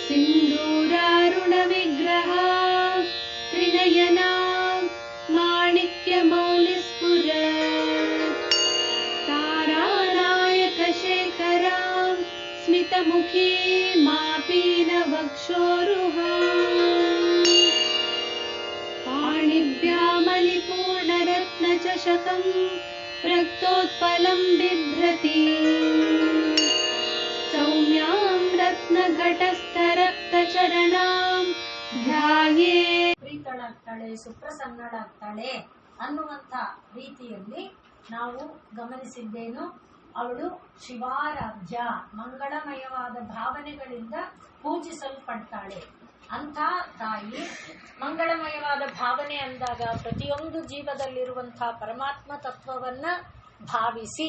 सिन्दूरारुणविग्रह त्रिनयना माणिक्यमौलिस्फुर तारानायकशेखरां स्मितमुखी मापीनवक्षोरुहा पाणिभ्यामलिपूर्णरत्नचषकं रक्तोत्पलं बिभ्रति सौम्यां रत्नघटस्थरक्तचरणां ಧ್ಯಾಯೇ. ಪ್ರೀತಳಾಗ್ತಾಳೆ, ಸುಪ್ರಸನ್ನಳಾಗ್ತಾಳೆ ಅನ್ನುವಂಥ ರೀತಿಯಲ್ಲಿ ನಾವು ಗಮನಿಸಿದ್ದೇನು. ಅವಳು ಶಿವಾರಾಧ್ಯ, ಮಂಗಳಮಯವಾದ ಭಾವನೆಗಳಿಂದ ಪೂಜಿಸಲ್ಪಡ್ತಾಳೆ. ಅಂಥ ತಾಯಿ ಮಂಗಳಮಯವಾದ ಭಾವನೆ ಅಂದಾಗ ಪ್ರತಿಯೊಂದು ಜೀವದಲ್ಲಿರುವಂಥ ಪರಮಾತ್ಮ ತತ್ವವನ್ನ ಭಾವಿಸಿ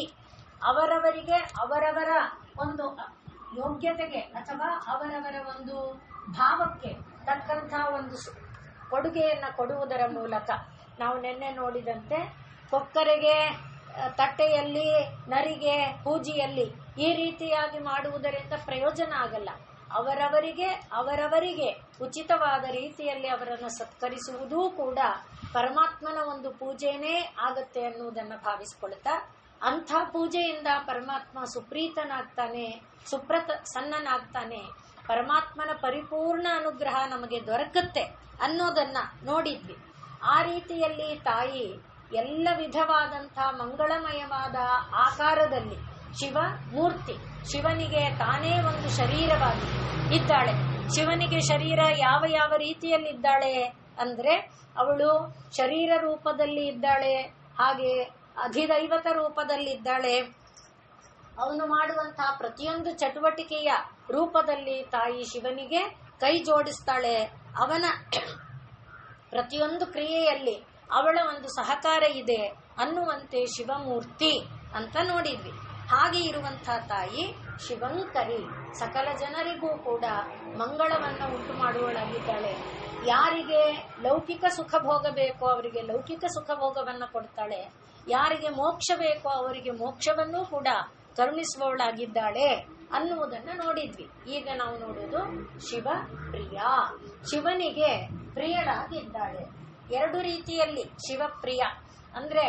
ಅವರವರಿಗೆ ಅವರವರ ಒಂದು ಯೋಗ್ಯತೆಗೆ ಅಥವಾ ಅವರವರ ಒಂದು ಭಾವಕ್ಕೆ ತಕ್ಕಂಥ ಒಂದು ಕೊಡುಗೆಯನ್ನ ಕೊಡುವುದರ ಮೂಲಕ ನಾವು ನಿನ್ನೆ ನೋಡಿದಂತೆ ಕೊಕ್ಕರೆಗೆ ತಟ್ಟೆಯಲ್ಲಿ, ನರಿಗೆ ಪೂಜೆಯಲ್ಲಿ ಈ ರೀತಿಯಾಗಿ ಮಾಡುವುದರಿಂದ ಪ್ರಯೋಜನ ಆಗಲ್ಲ. ಅವರವರಿಗೆ ಉಚಿತವಾದ ರೀತಿಯಲ್ಲಿ ಅವರನ್ನು ಸತ್ಕರಿಸುವುದೂ ಕೂಡ ಪರಮಾತ್ಮನ ಒಂದು ಪೂಜೆನೇ ಆಗತ್ತೆ ಅನ್ನುವುದನ್ನು ಭಾವಿಸಿಕೊಳ್ತಾ, ಅಂಥ ಪೂಜೆಯಿಂದ ಪರಮಾತ್ಮ ಸುಪ್ರೀತನಾಗ್ತಾನೆ, ಸನ್ನನಾಗ್ತಾನೆ, ಪರಮಾತ್ಮನ ಪರಿಪೂರ್ಣ ಅನುಗ್ರಹ ನಮಗೆ ದೊರಕುತ್ತೆ ಅನ್ನೋದನ್ನ ನೋಡಿದ್ವಿ. ಆ ರೀತಿಯಲ್ಲಿ ತಾಯಿ ಎಲ್ಲ ವಿಧವಾದಂಥ ಮಂಗಳಮಯವಾದ ಆಕಾರದಲ್ಲಿ ಶಿವ ಮೂರ್ತಿ, ಶಿವನಿಗೆ ತಾನೇ ಒಂದು ಶರೀರವಾಗಿ ಇದ್ದಾಳೆ. ಶಿವನಿಗೆ ಶರೀರ ಯಾವ ಯಾವ ರೀತಿಯಲ್ಲಿದ್ದಾಳೆ ಅಂದ್ರೆ, ಅವಳು ಶರೀರ ರೂಪದಲ್ಲಿ ಇದ್ದಾಳೆ, ಹಾಗೆ ಅಧಿದೈವತ ರೂಪದಲ್ಲಿದ್ದಾಳೆ. ಅವನು ಮಾಡುವಂತಹ ಪ್ರತಿಯೊಂದು ಚಟುವಟಿಕೆಯ ರೂಪದಲ್ಲಿ ತಾಯಿ ಶಿವನಿಗೆ ಕೈ ಜೋಡಿಸ್ತಾಳೆ. ಅವನ ಪ್ರತಿಯೊಂದು ಕ್ರಿಯೆಯಲ್ಲಿ ಅವಳ ಒಂದು ಸಹಕಾರ ಇದೆ ಅನ್ನುವಂತೆ ಶಿವಮೂರ್ತಿ ಅಂತ ನೋಡಿದ್ವಿ. ಹಾಗೆ ಇರುವಂತಹ ತಾಯಿ ಶಿವಂಕರಿ, ಸಕಲ ಜನರಿಗೂ ಕೂಡ ಮಂಗಳವನ್ನ ಉಂಟು ಮಾಡುವಳಾಗಿದ್ದಾಳೆ. ಯಾರಿಗೆ ಲೌಕಿಕ ಸುಖ ಭೋಗ ಬೇಕೋ ಅವರಿಗೆ ಲೌಕಿಕ ಸುಖ ಭೋಗವನ್ನ ಕೊಡ್ತಾಳೆ, ಯಾರಿಗೆ ಮೋಕ್ಷ ಬೇಕೋ ಅವರಿಗೆ ಮೋಕ್ಷವನ್ನೂ ಕೂಡ ಕರುಣಿಸುವವಳಾಗಿದ್ದಾಳೆ ಅನ್ನುವುದನ್ನ ನೋಡಿದ್ವಿ. ಈಗ ನಾವು ನೋಡೋದು ಶಿವ ಪ್ರಿಯ, ಶಿವನಿಗೆ ಪ್ರಿಯಳಾಗಿದ್ದಾಳೆ. ಎರಡು ರೀತಿಯಲ್ಲಿ ಶಿವಪ್ರಿಯ ಅಂದ್ರೆ,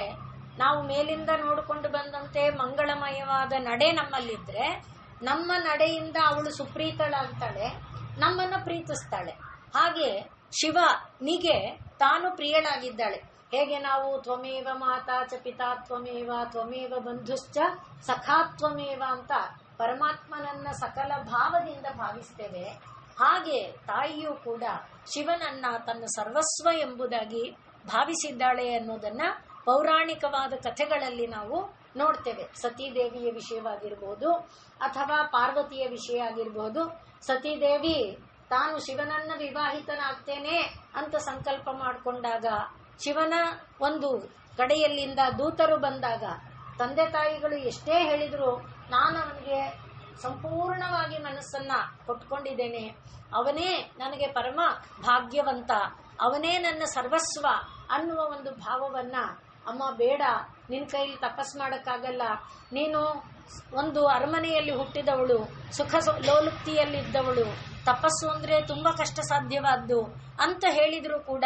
ನಾವು ಮೇಲಿಂದ ನೋಡಿಕೊಂಡು ಬಂದಂತೆ ಮಂಗಳಮಯವಾದ ನಡೆ ನಮ್ಮಲ್ಲಿದ್ರೆ ನಮ್ಮ ನಡೆಯಿಂದ ಅವಳು ಸುಪ್ರೀತಳಾಗ್ತಾಳೆ, ನಮ್ಮನ್ನ ಪ್ರೀತಿಸ್ತಾಳೆ. ಹಾಗೆ ಶಿವನಿಗೆ ತಾನು ಪ್ರಿಯಳಾಗಿದ್ದಾಳೆ. ಹೇಗೆ ನಾವು ತ್ವಮೇವ ಮಾತಾ ಚ ಪಿತಾ ತ್ವಮೇವ ತ್ವಮೇವ ಬಂಧುಶ್ಚ ಸಖಾತ್ವಮೇವ ಅಂತ ಪರಮಾತ್ಮನನ್ನ ಸಕಲ ಭಾವದಿಂದ ಭಾವಿಸ್ತೇವೆ, ಹಾಗೆ ತಾಯಿಯೂ ಕೂಡ ಶಿವನನ್ನ ತನ್ನ ಸರ್ವಸ್ವ ಎಂಬುದಾಗಿ ಭಾವಿಸಿದ್ದಾಳೆ ಅನ್ನೋದನ್ನ ಪೌರಾಣಿಕವಾದ ಕಥೆಗಳಲ್ಲಿ ನಾವು ನೋಡ್ತೇವೆ. ಸತೀದೇವಿಯ ವಿಷಯವಾಗಿರ್ಬೋದು ಅಥವಾ ಪಾರ್ವತಿಯ ವಿಷಯ ಆಗಿರ್ಬೋದು. ಸತೀದೇವಿ ತಾನು ಶಿವನನ್ನ ವಿವಾಹಿತನಾಗ್ತೇನೆ ಅಂತ ಸಂಕಲ್ಪ ಮಾಡಿಕೊಂಡಾಗ, ಶಿವನ ಒಂದು ಕಡೆಯಲ್ಲಿಂದ ದೂತರು ಬಂದಾಗ ತಂದೆ ತಾಯಿಗಳು ಎಷ್ಟೇ ಹೇಳಿದ್ರು ನಾನು ಅವನಿಗೆ ಸಂಪೂರ್ಣವಾಗಿ ಮನಸ್ಸನ್ನ ಕೊಟ್ಕೊಂಡಿದ್ದೇನೆ, ಅವನೇ ನನಗೆ ಪರಮ ಭಾಗ್ಯವಂತ, ಅವನೇ ನನ್ನ ಸರ್ವಸ್ವ ಅನ್ನುವ ಒಂದು ಭಾವವನ್ನ, ಅಮ್ಮ ಬೇಡ, ನಿನ್ ಕೈಲಿ ತಪಸ್ ಮಾಡಕ್ಕಾಗಲ್ಲ, ನೀನು ಒಂದು ಅರಮನೆಯಲ್ಲಿ ಹುಟ್ಟಿದವಳು, ಸುಖ ಲೋಲುಪ್ತಿಯಲ್ಲಿದ್ದವಳು, ತಪಸ್ಸು ಅಂದ್ರೆ ತುಂಬಾ ಕಷ್ಟ ಸಾಧ್ಯವಾದ್ದು ಅಂತ ಹೇಳಿದ್ರು ಕೂಡ,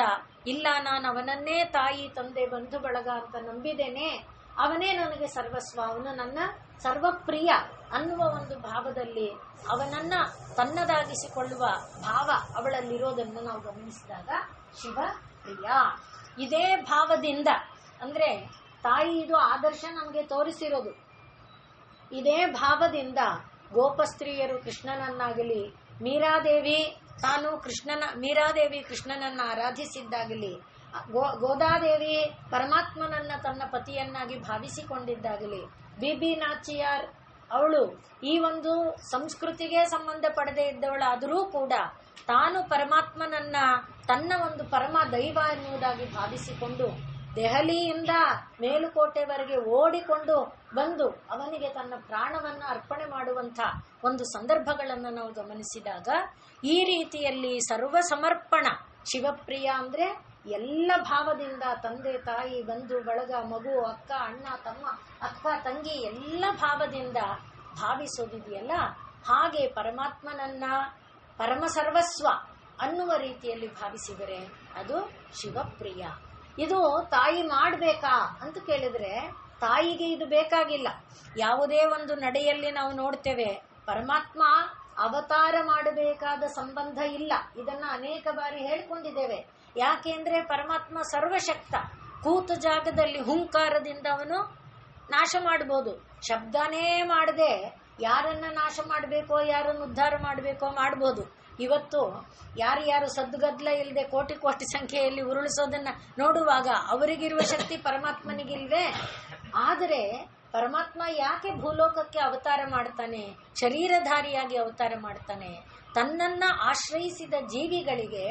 ಇಲ್ಲ ನಾನು ಅವನನ್ನೇ ತಾಯಿ ತಂದೆ ಬಂಧು ಬಳಗ ಅಂತ ನಂಬಿದ್ದೇನೆ, ಅವನೇ ನನಗೆ ಸರ್ವಸ್ವ, ಅವನು ನನ್ನ ಸರ್ವಪ್ರಿಯ ಅನ್ನುವ ಒಂದು ಭಾವದಲ್ಲಿ ಅವನನ್ನ ತನ್ನದಾಗಿಸಿಕೊಳ್ಳುವ ಭಾವ ಅವಳಲ್ಲಿರೋದನ್ನು ನಾವು ಗಮನಿಸಿದಾಗ ಶಿವ ಪ್ರಿಯ. ಇದೇ ಭಾವದಿಂದ ಅಂದ್ರೆ ತಾಯಿ ಇದು ಆದರ್ಶ ನಮಗೆ ತೋರಿಸಿರೋದು. ಇದೇ ಭಾವದಿಂದ ಗೋಪಸ್ತ್ರೀಯರು ಕೃಷ್ಣನನ್ನಾಗಲಿ, ಮೀರಾದೇವಿ ಕೃಷ್ಣನನ್ನ ಆರಾಧಿಸಿದ್ದಾಗಲಿ, ಗೋದಾದೇವಿ ಪರಮಾತ್ಮನನ್ನ ತನ್ನ ಪತಿಯನ್ನಾಗಿ ಭಾವಿಸಿಕೊಂಡಿದ್ದಾಗಲಿ, ಬಿಬಿ ನಾಚಿಯಾರ್ ಅವಳು ಈ ಒಂದು ಸಂಸ್ಕೃತಿಗೆ ಸಂಬಂಧ ಪಡೆದೇ ಇದ್ದವಳಾದರೂ ಕೂಡ ತಾನು ಪರಮಾತ್ಮನನ್ನ ತನ್ನ ಒಂದು ಪರಮ ದೈವ ಎನ್ನುವುದಾಗಿ ಭಾವಿಸಿಕೊಂಡು ದೆಹಲಿಯಿಂದ ಮೇಲುಕೋಟೆವರೆಗೆ ಓಡಿಕೊಂಡು ಬಂದು ಅವನಿಗೆ ತನ್ನ ಪ್ರಾಣವನ್ನ ಅರ್ಪಣೆ ಮಾಡುವಂತ ಒಂದು ಸಂದರ್ಭಗಳನ್ನು ನಾವು ಗಮನಿಸಿದಾಗ, ಈ ರೀತಿಯಲ್ಲಿ ಸರ್ವ ಸಮರ್ಪಣ ಶಿವಪ್ರಿಯ ಅಂದ್ರೆ ಎಲ್ಲ ಭಾವದಿಂದ ತಂದೆ ತಾಯಿ ಬಂಧು ಬಳಗ ಮಗು ಅಕ್ಕ ಅಣ್ಣ ತಮ್ಮ ಅಕ್ಕ ತಂಗಿ ಎಲ್ಲ ಭಾವದಿಂದ ಭಾವಿಸೋದಿದೆಯಲ್ಲ, ಹಾಗೆ ಪರಮಾತ್ಮನನ್ನ ಪರಮ ಸರ್ವಸ್ವ ಅನ್ನುವ ರೀತಿಯಲ್ಲಿ ಭಾವಿಸಿದರೆ ಅದು ಶಿವಪ್ರಿಯ. ಇದು ತಾಯಿ ಮಾಡಬೇಕಾ ಅಂತ ಕೇಳಿದ್ರೆ ತಾಯಿಗೆ ಇದು ಬೇಕಾಗಿಲ್ಲ. ಯಾವುದೇ ಒಂದು ನಡೆಯಲ್ಲಿ ನಾವು ನೋಡ್ತೇವೆ, ಪರಮಾತ್ಮ ಅವತಾರ ಮಾಡಬೇಕಾದ ಸಂಬಂಧ ಇಲ್ಲ. ಇದನ್ನ ಅನೇಕ ಬಾರಿ ಹೇಳ್ಕೊಂಡಿದ್ದೇವೆ. ಯಾಕೆಂದ್ರೆ ಪರಮಾತ್ಮ ಸರ್ವಶಕ್ತ. ಕೂತ ಜಾಗದಲ್ಲಿ ಹುಂಕಾರದಿಂದ ಅವನು ನಾಶ ಮಾಡಬಹುದು. ಶಬ್ದನೇ ಮಾಡದೆ ಯಾರನ್ನ ನಾಶ ಮಾಡಬೇಕೋ, ಯಾರನ್ನು ಉದ್ಧಾರ ಮಾಡಬೇಕೋ ಮಾಡಬಹುದು. ಇವತ್ತು ಯಾರ್ಯಾರು ಸದ್ದುಗದ್ಲ ಇಲ್ಲದೆ ಕೋಟಿ ಕೋಟಿ ಸಂಖ್ಯೆಯಲ್ಲಿ ಉರುಳಿಸೋದನ್ನ ನೋಡುವಾಗ ಅವರಿಗಿರುವ ಶಕ್ತಿ ಪರಮಾತ್ಮನಿಗಿಲ್ವೇ? ಆದರೆ ಪರಮಾತ್ಮ ಯಾಕೆ ಭೂಲೋಕಕ್ಕೆ ಅವತಾರ ಮಾಡ್ತಾನೆ, ಶರೀರಧಾರಿಯಾಗಿ ಅವತಾರ ಮಾಡ್ತಾನೆ? ತನ್ನನ್ನ ಆಶ್ರಯಿಸಿದ ಜೀವಿಗಳಿಗೆ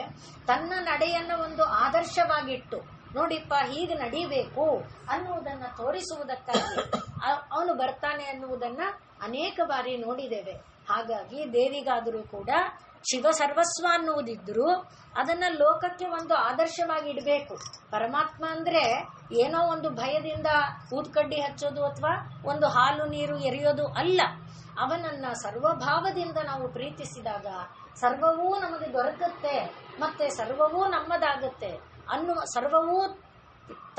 ತನ್ನ ನಡೆಯನ್ನು ಒಂದು ಆದರ್ಶವಾಗಿಟ್ಟು, ನೋಡಿಪ್ಪ ಹೀಗೆ ನಡಿಬೇಕು ಅನ್ನುವುದನ್ನ ತೋರಿಸುವುದಕ್ಕಾಗಿ ಅವನು ಬರ್ತಾನೆ ಅನ್ನುವುದನ್ನ ಅನೇಕ ಬಾರಿ ನೋಡಿದ್ದೇವೆ. ಹಾಗಾಗಿ ದೇವಿಗಾದರೂ ಕೂಡ ಶಿವ ಸರ್ವಸ್ವ ಅನ್ನುವುದಿದ್ರು ಅದನ್ನ ಲೋಕಕ್ಕೆ ಒಂದು ಆದರ್ಶವಾಗಿ ಇಡಬೇಕು. ಪರಮಾತ್ಮ ಅಂದ್ರೆ ಏನೋ ಒಂದು ಭಯದಿಂದ ಊದ್ಕಡ್ಡಿ ಹಚ್ಚೋದು ಅಥವಾ ಒಂದು ಹಾಲು ನೀರು ಎರೆಯೋದು ಅಲ್ಲ. ಅವನನ್ನ ಸರ್ವಭಾವದಿಂದ ನಾವು ಪ್ರೀತಿಸಿದಾಗ ಸರ್ವವೂ ನಮಗೆ ದೊರಕುತ್ತೆ, ಮತ್ತೆ ಸರ್ವವೂ ನಮ್ಮದಾಗುತ್ತೆ ಅನ್ನುವ, ಸರ್ವವೂ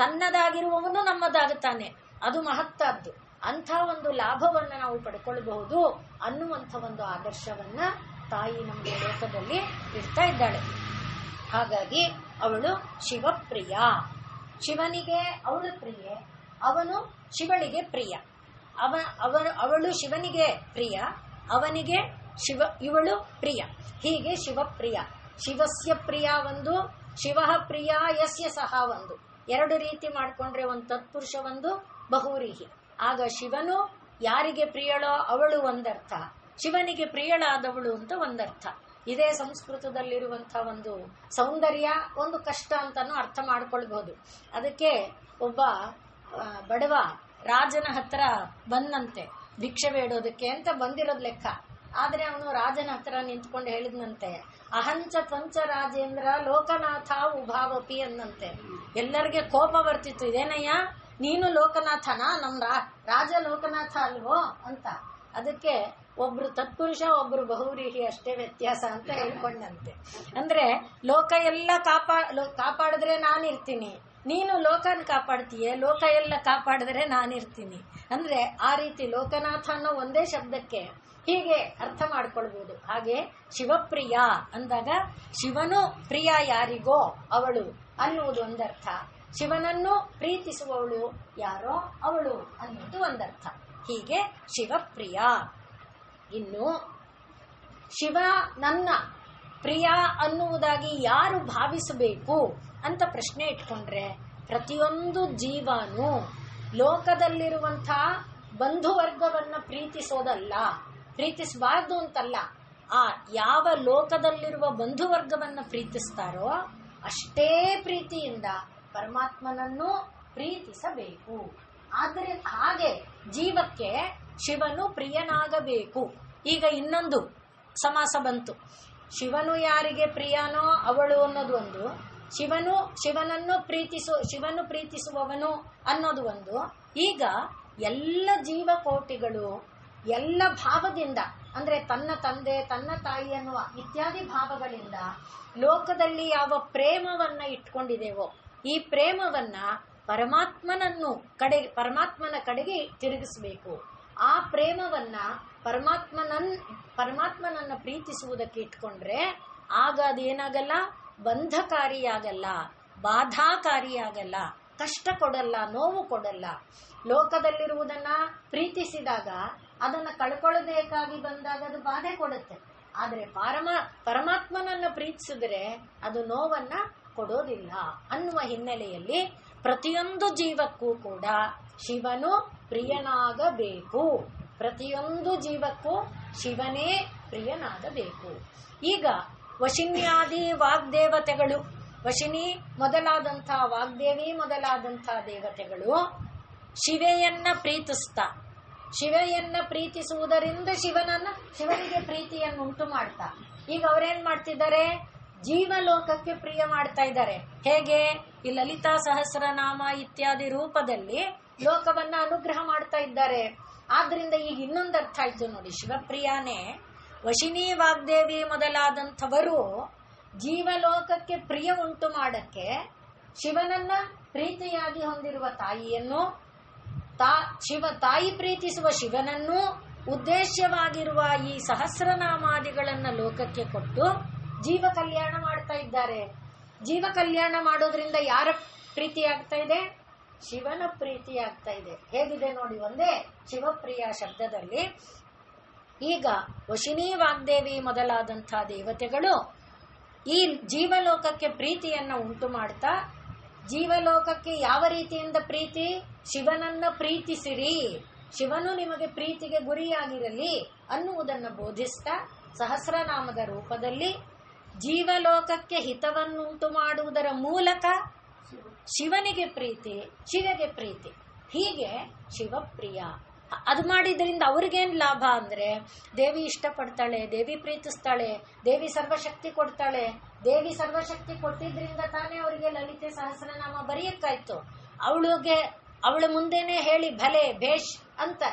ತನ್ನದಾಗಿರುವವನು ನಮ್ಮದಾಗುತ್ತಾನೆ. ಅದು ಮಹತ್ತಾದ್ದು. ಅಂಥ ಒಂದು ಲಾಭವನ್ನ ನಾವು ಪಡ್ಕೊಳ್ಬಹುದು ಅನ್ನುವಂಥ ಒಂದು ಆದರ್ಶವನ್ನ ತಾಯಿ ನಮಗೆ ಲೋಕದಲ್ಲಿ ಇಡ್ತಾ ಇದ್ದಾಳೆ. ಹಾಗಾಗಿ ಅವಳು ಶಿವಪ್ರಿಯ. ಶಿವನಿಗೆ ಅವಳು ಪ್ರಿಯೆ, ಅವನು ಶಿವಳಿಗೆ ಪ್ರಿಯ. ಅವಳು ಶಿವನಿಗೆ ಪ್ರಿಯ, ಅವನಿಗೆ ಇವಳು ಪ್ರಿಯ. ಹೀಗೆ ಶಿವಪ್ರಿಯ. ಶಿವಸ್ಯ ಪ್ರಿಯ ಒಂದು, ಶಿವ ಪ್ರಿಯ ಯಸ್ಯ ಸಹ ಒಂದು. ಎರಡು ರೀತಿ ಮಾಡಿಕೊಂಡ್ರೆ ಒಂದು ತತ್ಪುರುಷ, ಒಂದು ಬಹುವ್ರೀಹಿ. ಆಗ ಶಿವನು ಯಾರಿಗೆ ಪ್ರಿಯಳೋ ಅವಳು ಒಂದರ್ಥ, ಶಿವನಿಗೆ ಪ್ರಿಯಳಾದವಳು ಅಂತ ಒಂದರ್ಥ. ಇದೇ ಸಂಸ್ಕೃತದಲ್ಲಿರುವಂತಹ ಒಂದು ಸೌಂದರ್ಯ, ಒಂದು ಕಷ್ಟ ಅಂತಾನು ಅರ್ಥ ಮಾಡ್ಕೊಳ್ಬಹುದು. ಅದಕ್ಕೆ ಒಬ್ಬ ಬಡವ ರಾಜನ ಹತ್ರ ಬಂದಂತೆ ಭಿಕ್ಷೆ ಬೇಡೋದಕ್ಕೆ ಅಂತ ಬಂದಿರೋದ್ ಲೆಕ್ಕ. ಆದ್ರೆ ಅವನು ರಾಜನ ಹತ್ರ ನಿಂತ್ಕೊಂಡು ಹೇಳಿದ್ನಂತೆ, ಅಹಂಚ ತ್ವಂಚ ರಾಜೇಂದ್ರ ಲೋಕನಾಥ ಉಭಾವಪಿ ಅನ್ನಂತೆ. ಎಲ್ಲರಿಗೆ ಕೋಪ ಬರ್ತಿತ್ತು, ಇದೇನಯ್ಯ ನೀನು ಲೋಕನಾಥನ, ನಮ್ ರಾಜ ಲೋಕನಾಥ ಅಲ್ವೋ ಅಂತ. ಅದಕ್ಕೆ ಒಬ್ರು ತತ್ಪುರುಷ, ಒಬ್ರು ಬಹುವ್ರೀಹಿ ಅಷ್ಟೇ ವ್ಯತ್ಯಾಸ ಅಂತ ಹೇಳ್ಕೊಂಡಂತೆ. ಅಂದ್ರೆ ಲೋಕ ಎಲ್ಲ ಕಾಪಾಡಿದ್ರೆ ನಾನಿರ್ತೀನಿ, ನೀನು ಲೋಕನ ಕಾಪಾಡ್ತೀಯ, ಲೋಕ ಎಲ್ಲ ಕಾಪಾಡಿದ್ರೆ ನಾನಿರ್ತೀನಿ. ಅಂದ್ರೆ ಆ ರೀತಿ ಲೋಕನಾಥ ಅನ್ನೋ ಒಂದೇ ಶಬ್ದಕ್ಕೆ ಹೀಗೆ ಅರ್ಥ ಮಾಡ್ಕೊಳ್ಬಹುದು. ಹಾಗೆ ಶಿವಪ್ರಿಯ ಅಂದಾಗ ಶಿವನು ಪ್ರಿಯ ಯಾರಿಗೋ ಅವಳು ಅನ್ನುವುದು ಒಂದರ್ಥ, ಶಿವನನ್ನು ಪ್ರೀತಿಸುವವಳು ಯಾರೋ ಅವಳು ಅನ್ನುವುದು ಒಂದರ್ಥ. ಹೀಗೆ ಶಿವಪ್ರಿಯ. ಇನ್ನು ಶಿವ ನನ್ನ ಪ್ರಿಯ ಅನ್ನುವುದಾಗಿ ಯಾರು ಭಾವಿಸಬೇಕು ಅಂತ ಪ್ರಶ್ನೆ ಇಟ್ಕೊಂಡ್ರೆ, ಪ್ರತಿಯೊಂದು ಜೀವನು ಲೋಕದಲ್ಲಿರುವಂತಹ ಬಂಧುವರ್ಗವನ್ನ ಪ್ರೀತಿಸೋದಲ್ಲ, ಪ್ರೀತಿಸಬಾರ್ದು ಅಂತಲ್ಲ, ಆ ಯಾವ ಲೋಕದಲ್ಲಿರುವ ಬಂಧುವರ್ಗವನ್ನ ಪ್ರೀತಿಸ್ತಾರೋ ಅಷ್ಟೇ ಪ್ರೀತಿಯಿಂದ ಪರಮಾತ್ಮನನ್ನು ಪ್ರೀತಿಸಬೇಕು. ಆದರೆ ಹಾಗೆ ಜೀವಕ್ಕೆ ಶಿವನು ಪ್ರಿಯನಾಗಬೇಕು. ಈಗ ಇನ್ನೊಂದು ಸಮಾಸ ಬಂತು. ಶಿವನು ಯಾರಿಗೆ ಪ್ರಿಯನೋ ಅವಳು ಅನ್ನೋದು ಒಂದು, ಶಿವನನ್ನು ಶಿವನು ಪ್ರೀತಿಸುವವನು ಅನ್ನೋದು ಒಂದು. ಈಗ ಎಲ್ಲ ಜೀವಕೋಟಿಗಳು ಎಲ್ಲ ಭಾವದಿಂದ, ಅಂದ್ರೆ ತನ್ನ ತಂದೆ ತನ್ನ ತಾಯಿ ಅನ್ನುವ ಇತ್ಯಾದಿ ಭಾವಗಳಿಂದ ಲೋಕದಲ್ಲಿ ಯಾವ ಪ್ರೇಮವನ್ನ ಇಟ್ಕೊಂಡಿದ್ದೇವೋ ಈ ಪ್ರೇಮವನ್ನ ಪರಮಾತ್ಮನ ಕಡೆಗೆ ತಿರುಗಿಸಬೇಕು. ಆ ಪ್ರೇಮವನ್ನ ಪರಮಾತ್ಮನನ್ನ ಪ್ರೀತಿಸುವುದಕ್ಕೆ ಇಟ್ಕೊಂಡ್ರೆ ಆಗ ಅದೇನಾಗಲ್ಲ, ಬಂಧಕಾರಿಯಾಗಲ್ಲ, ಬಾಧಾಕಾರಿಯಾಗಲ್ಲ, ಕಷ್ಟ ಕೊಡಲ್ಲ, ನೋವು ಕೊಡಲ್ಲ. ಲೋಕದಲ್ಲಿರುವುದನ್ನ ಪ್ರೀತಿಸಿದಾಗ ಅದನ್ನ ಕಳ್ಕೊಳ್ಳಬೇಕಾಗಿ ಬಂದಾಗ ಅದು ಬಾಧೆ ಕೊಡುತ್ತೆ. ಆದ್ರೆ ಪರಮಾತ್ಮನನ್ನ ಪ್ರೀತಿಸಿದ್ರೆ ಅದು ನೋವನ್ನ ಕೊಡೋದಿಲ್ಲ ಅನ್ನುವ ಹಿನ್ನೆಲೆಯಲ್ಲಿ ಪ್ರತಿಯೊಂದು ಜೀವಕ್ಕೂ ಕೂಡ ಶಿವನು ಪ್ರಿಯನಾಗಬೇಕು. ಪ್ರತಿಯೊಂದು ಜೀವಕ್ಕೂ ಶಿವನೇ ಪ್ರಿಯನಾಗಬೇಕು. ಈಗ ವಶಿನ್ಯಾದಿ ವಾಗ್ದೇವತೆಗಳು, ವಶಿನಿ ಮೊದಲಾದಂಥ ವಾಗ್ದೇವಿ ಮೊದಲಾದಂಥ ದೇವತೆಗಳು ಶಿವೆಯನ್ನ ಪ್ರೀತಿಸುವುದರಿಂದ ಶಿವನಿಗೆ ಪ್ರೀತಿಯನ್ನು ಉಂಟು ಮಾಡ್ತಾ ಈಗ ಅವರೇನ್ ಮಾಡ್ತಿದ್ದಾರೆ, ಜೀವಲೋಕಕ್ಕೆ ಪ್ರಿಯ ಮಾಡ್ತಾ ಇದ್ದಾರೆ. ಹೇಗೆ? ಈ ಲಲಿತಾ ಸಹಸ್ರನಾಮ ಇತ್ಯಾದಿ ರೂಪದಲ್ಲಿ ಲೋಕವನ್ನ ಅನುಗ್ರಹ ಮಾಡ್ತಾ ಇದ್ದಾರೆ. ಆದ್ರಿಂದ ಈಗ ಇನ್ನೊಂದು ಅರ್ಥ ಆಯ್ತು ನೋಡಿ. ಶಿವಪ್ರಿಯಾನೇ ವಶಿನಿ ವಾಗ್ದೇವಿ ಮೊದಲಾದಂಥವರು ಜೀವಲೋಕಕ್ಕೆ ಪ್ರಿಯ ಉಂಟು ಮಾಡಕ್ಕೆ ಶಿವನನ್ನ ಪ್ರೀತಿಯಾಗಿ ಹೊಂದಿರುವ ತಾಯಿಯನ್ನು ತಾಯಿ ಪ್ರೀತಿಸುವ ಶಿವನನ್ನು ಉದ್ದೇಶವಾಗಿರುವ ಈ ಸಹಸ್ರನಾಮಾದಿಗಳನ್ನ ಲೋಕಕ್ಕೆ ಕೊಟ್ಟು ಜೀವ ಕಲ್ಯಾಣ ಮಾಡ್ತಾ ಇದ್ದಾರೆ. ಜೀವ ಕಲ್ಯಾಣ ಮಾಡೋದ್ರಿಂದ ಯಾರ ಪ್ರೀತಿ ಆಗ್ತಾ ಇದೆ? ಶಿವನ ಪ್ರೀತಿ ಆಗ್ತಾ ಇದೆ. ಹೇಗಿದೆ ನೋಡಿ ಒಂದೇ ಶಿವಪ್ರಿಯ ಶಬ್ದದಲ್ಲಿ. ಈಗ ವಶಿನಿ ವಾಗ್ದೇವಿ ಮೊದಲಾದಂಥ ದೇವತೆಗಳು ಈ ಜೀವಲೋಕಕ್ಕೆ ಪ್ರೀತಿಯನ್ನ ಉಂಟು ಮಾಡ್ತಾ, ಜೀವಲೋಕಕ್ಕೆ ಯಾವ ರೀತಿಯಿಂದ ಪ್ರೀತಿ? ಶಿವನನ್ನ ಪ್ರೀತಿಸಿರಿ, ಶಿವನು ನಿಮಗೆ ಪ್ರೀತಿಗೆ ಗುರಿಯಾಗಿರಲಿ ಅನ್ನುವುದನ್ನು ಬೋಧಿಸ್ತಾ ಸಹಸ್ರನಾಮದ ರೂಪದಲ್ಲಿ ಜೀವಲೋಕಕ್ಕೆ ಹಿತವನ್ನುಂಟು ಮಾಡುವುದರ ಮೂಲಕ ಶಿವನಿಗೆ ಪ್ರೀತಿ, ಶಿವಗೆ ಪ್ರೀತಿ. ಹೀಗೆ ಶಿವಪ್ರಿಯ. ಅದು ಮಾಡಿದ್ರಿಂದ ಅವ್ರಿಗೇನ್ ಲಾಭ ಅಂದ್ರೆ, ದೇವಿ ಇಷ್ಟಪಡ್ತಾಳೆ, ದೇವಿ ಪ್ರೀತಿಸ್ತಾಳೆ, ದೇವಿ ಸರ್ವಶಕ್ತಿ ಕೊಡ್ತಾಳೆ. ದೇವಿ ಸರ್ವಶಕ್ತಿ ಕೊಟ್ಟಿದ್ರಿಂದ ತಾನೇ ಅವರಿಗೆ ಲಲಿತೆ ಸಹಸ್ರನಾಮ ಬರೆಯಕ್ಕಾಯ್ತು. ಅವಳ ಮುಂದೆನೆ ಹೇಳಿ ಭಲೆ ಭೇಷ್ ಅಂತ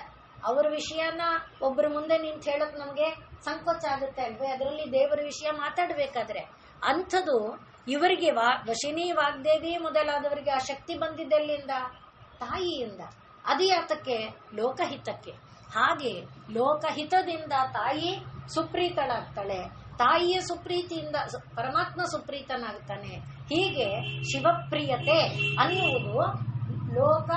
ಅವ್ರ ವಿಷಯನ ಒಬ್ಬರ ಮುಂದೆ ನಿಂತು ಹೇಳಕ್ ನಮ್ಗೆ ಸಂಕೋಚ ಆಗುತ್ತೆ ಅಲ್ವೇ? ಅದರಲ್ಲಿ ದೇವರ ವಿಷಯ ಮಾತಾಡ್ಬೇಕಾದ್ರೆ ಅಂಥದ್ದು ಇವರಿಗೆ ವಶಿನಿ ವಾಗ್ದೇವಿ ಮೊದಲಾದವರಿಗೆ ಆ ಶಕ್ತಿ ಬಂದಿದ್ದೆಲ್ಲಿಂದ? ತಾಯಿಯಿಂದ. ಅದು ಯಾತಕ್ಕೆ? ಲೋಕಹಿತಕ್ಕೆ. ಹಾಗೆ ಲೋಕಹಿತದಿಂದ ತಾಯಿ ಸುಪ್ರೀತಳಾಗ್ತಾಳೆ, ತಾಯಿಯ ಸುಪ್ರೀತಿಯಿಂದ ಪರಮಾತ್ಮ ಸುಪ್ರೀತನಾಗ್ತಾನೆ. ಹೀಗೆ ಶಿವಪ್ರಿಯತೆ ಅನ್ನುವುದು ಲೋಕ,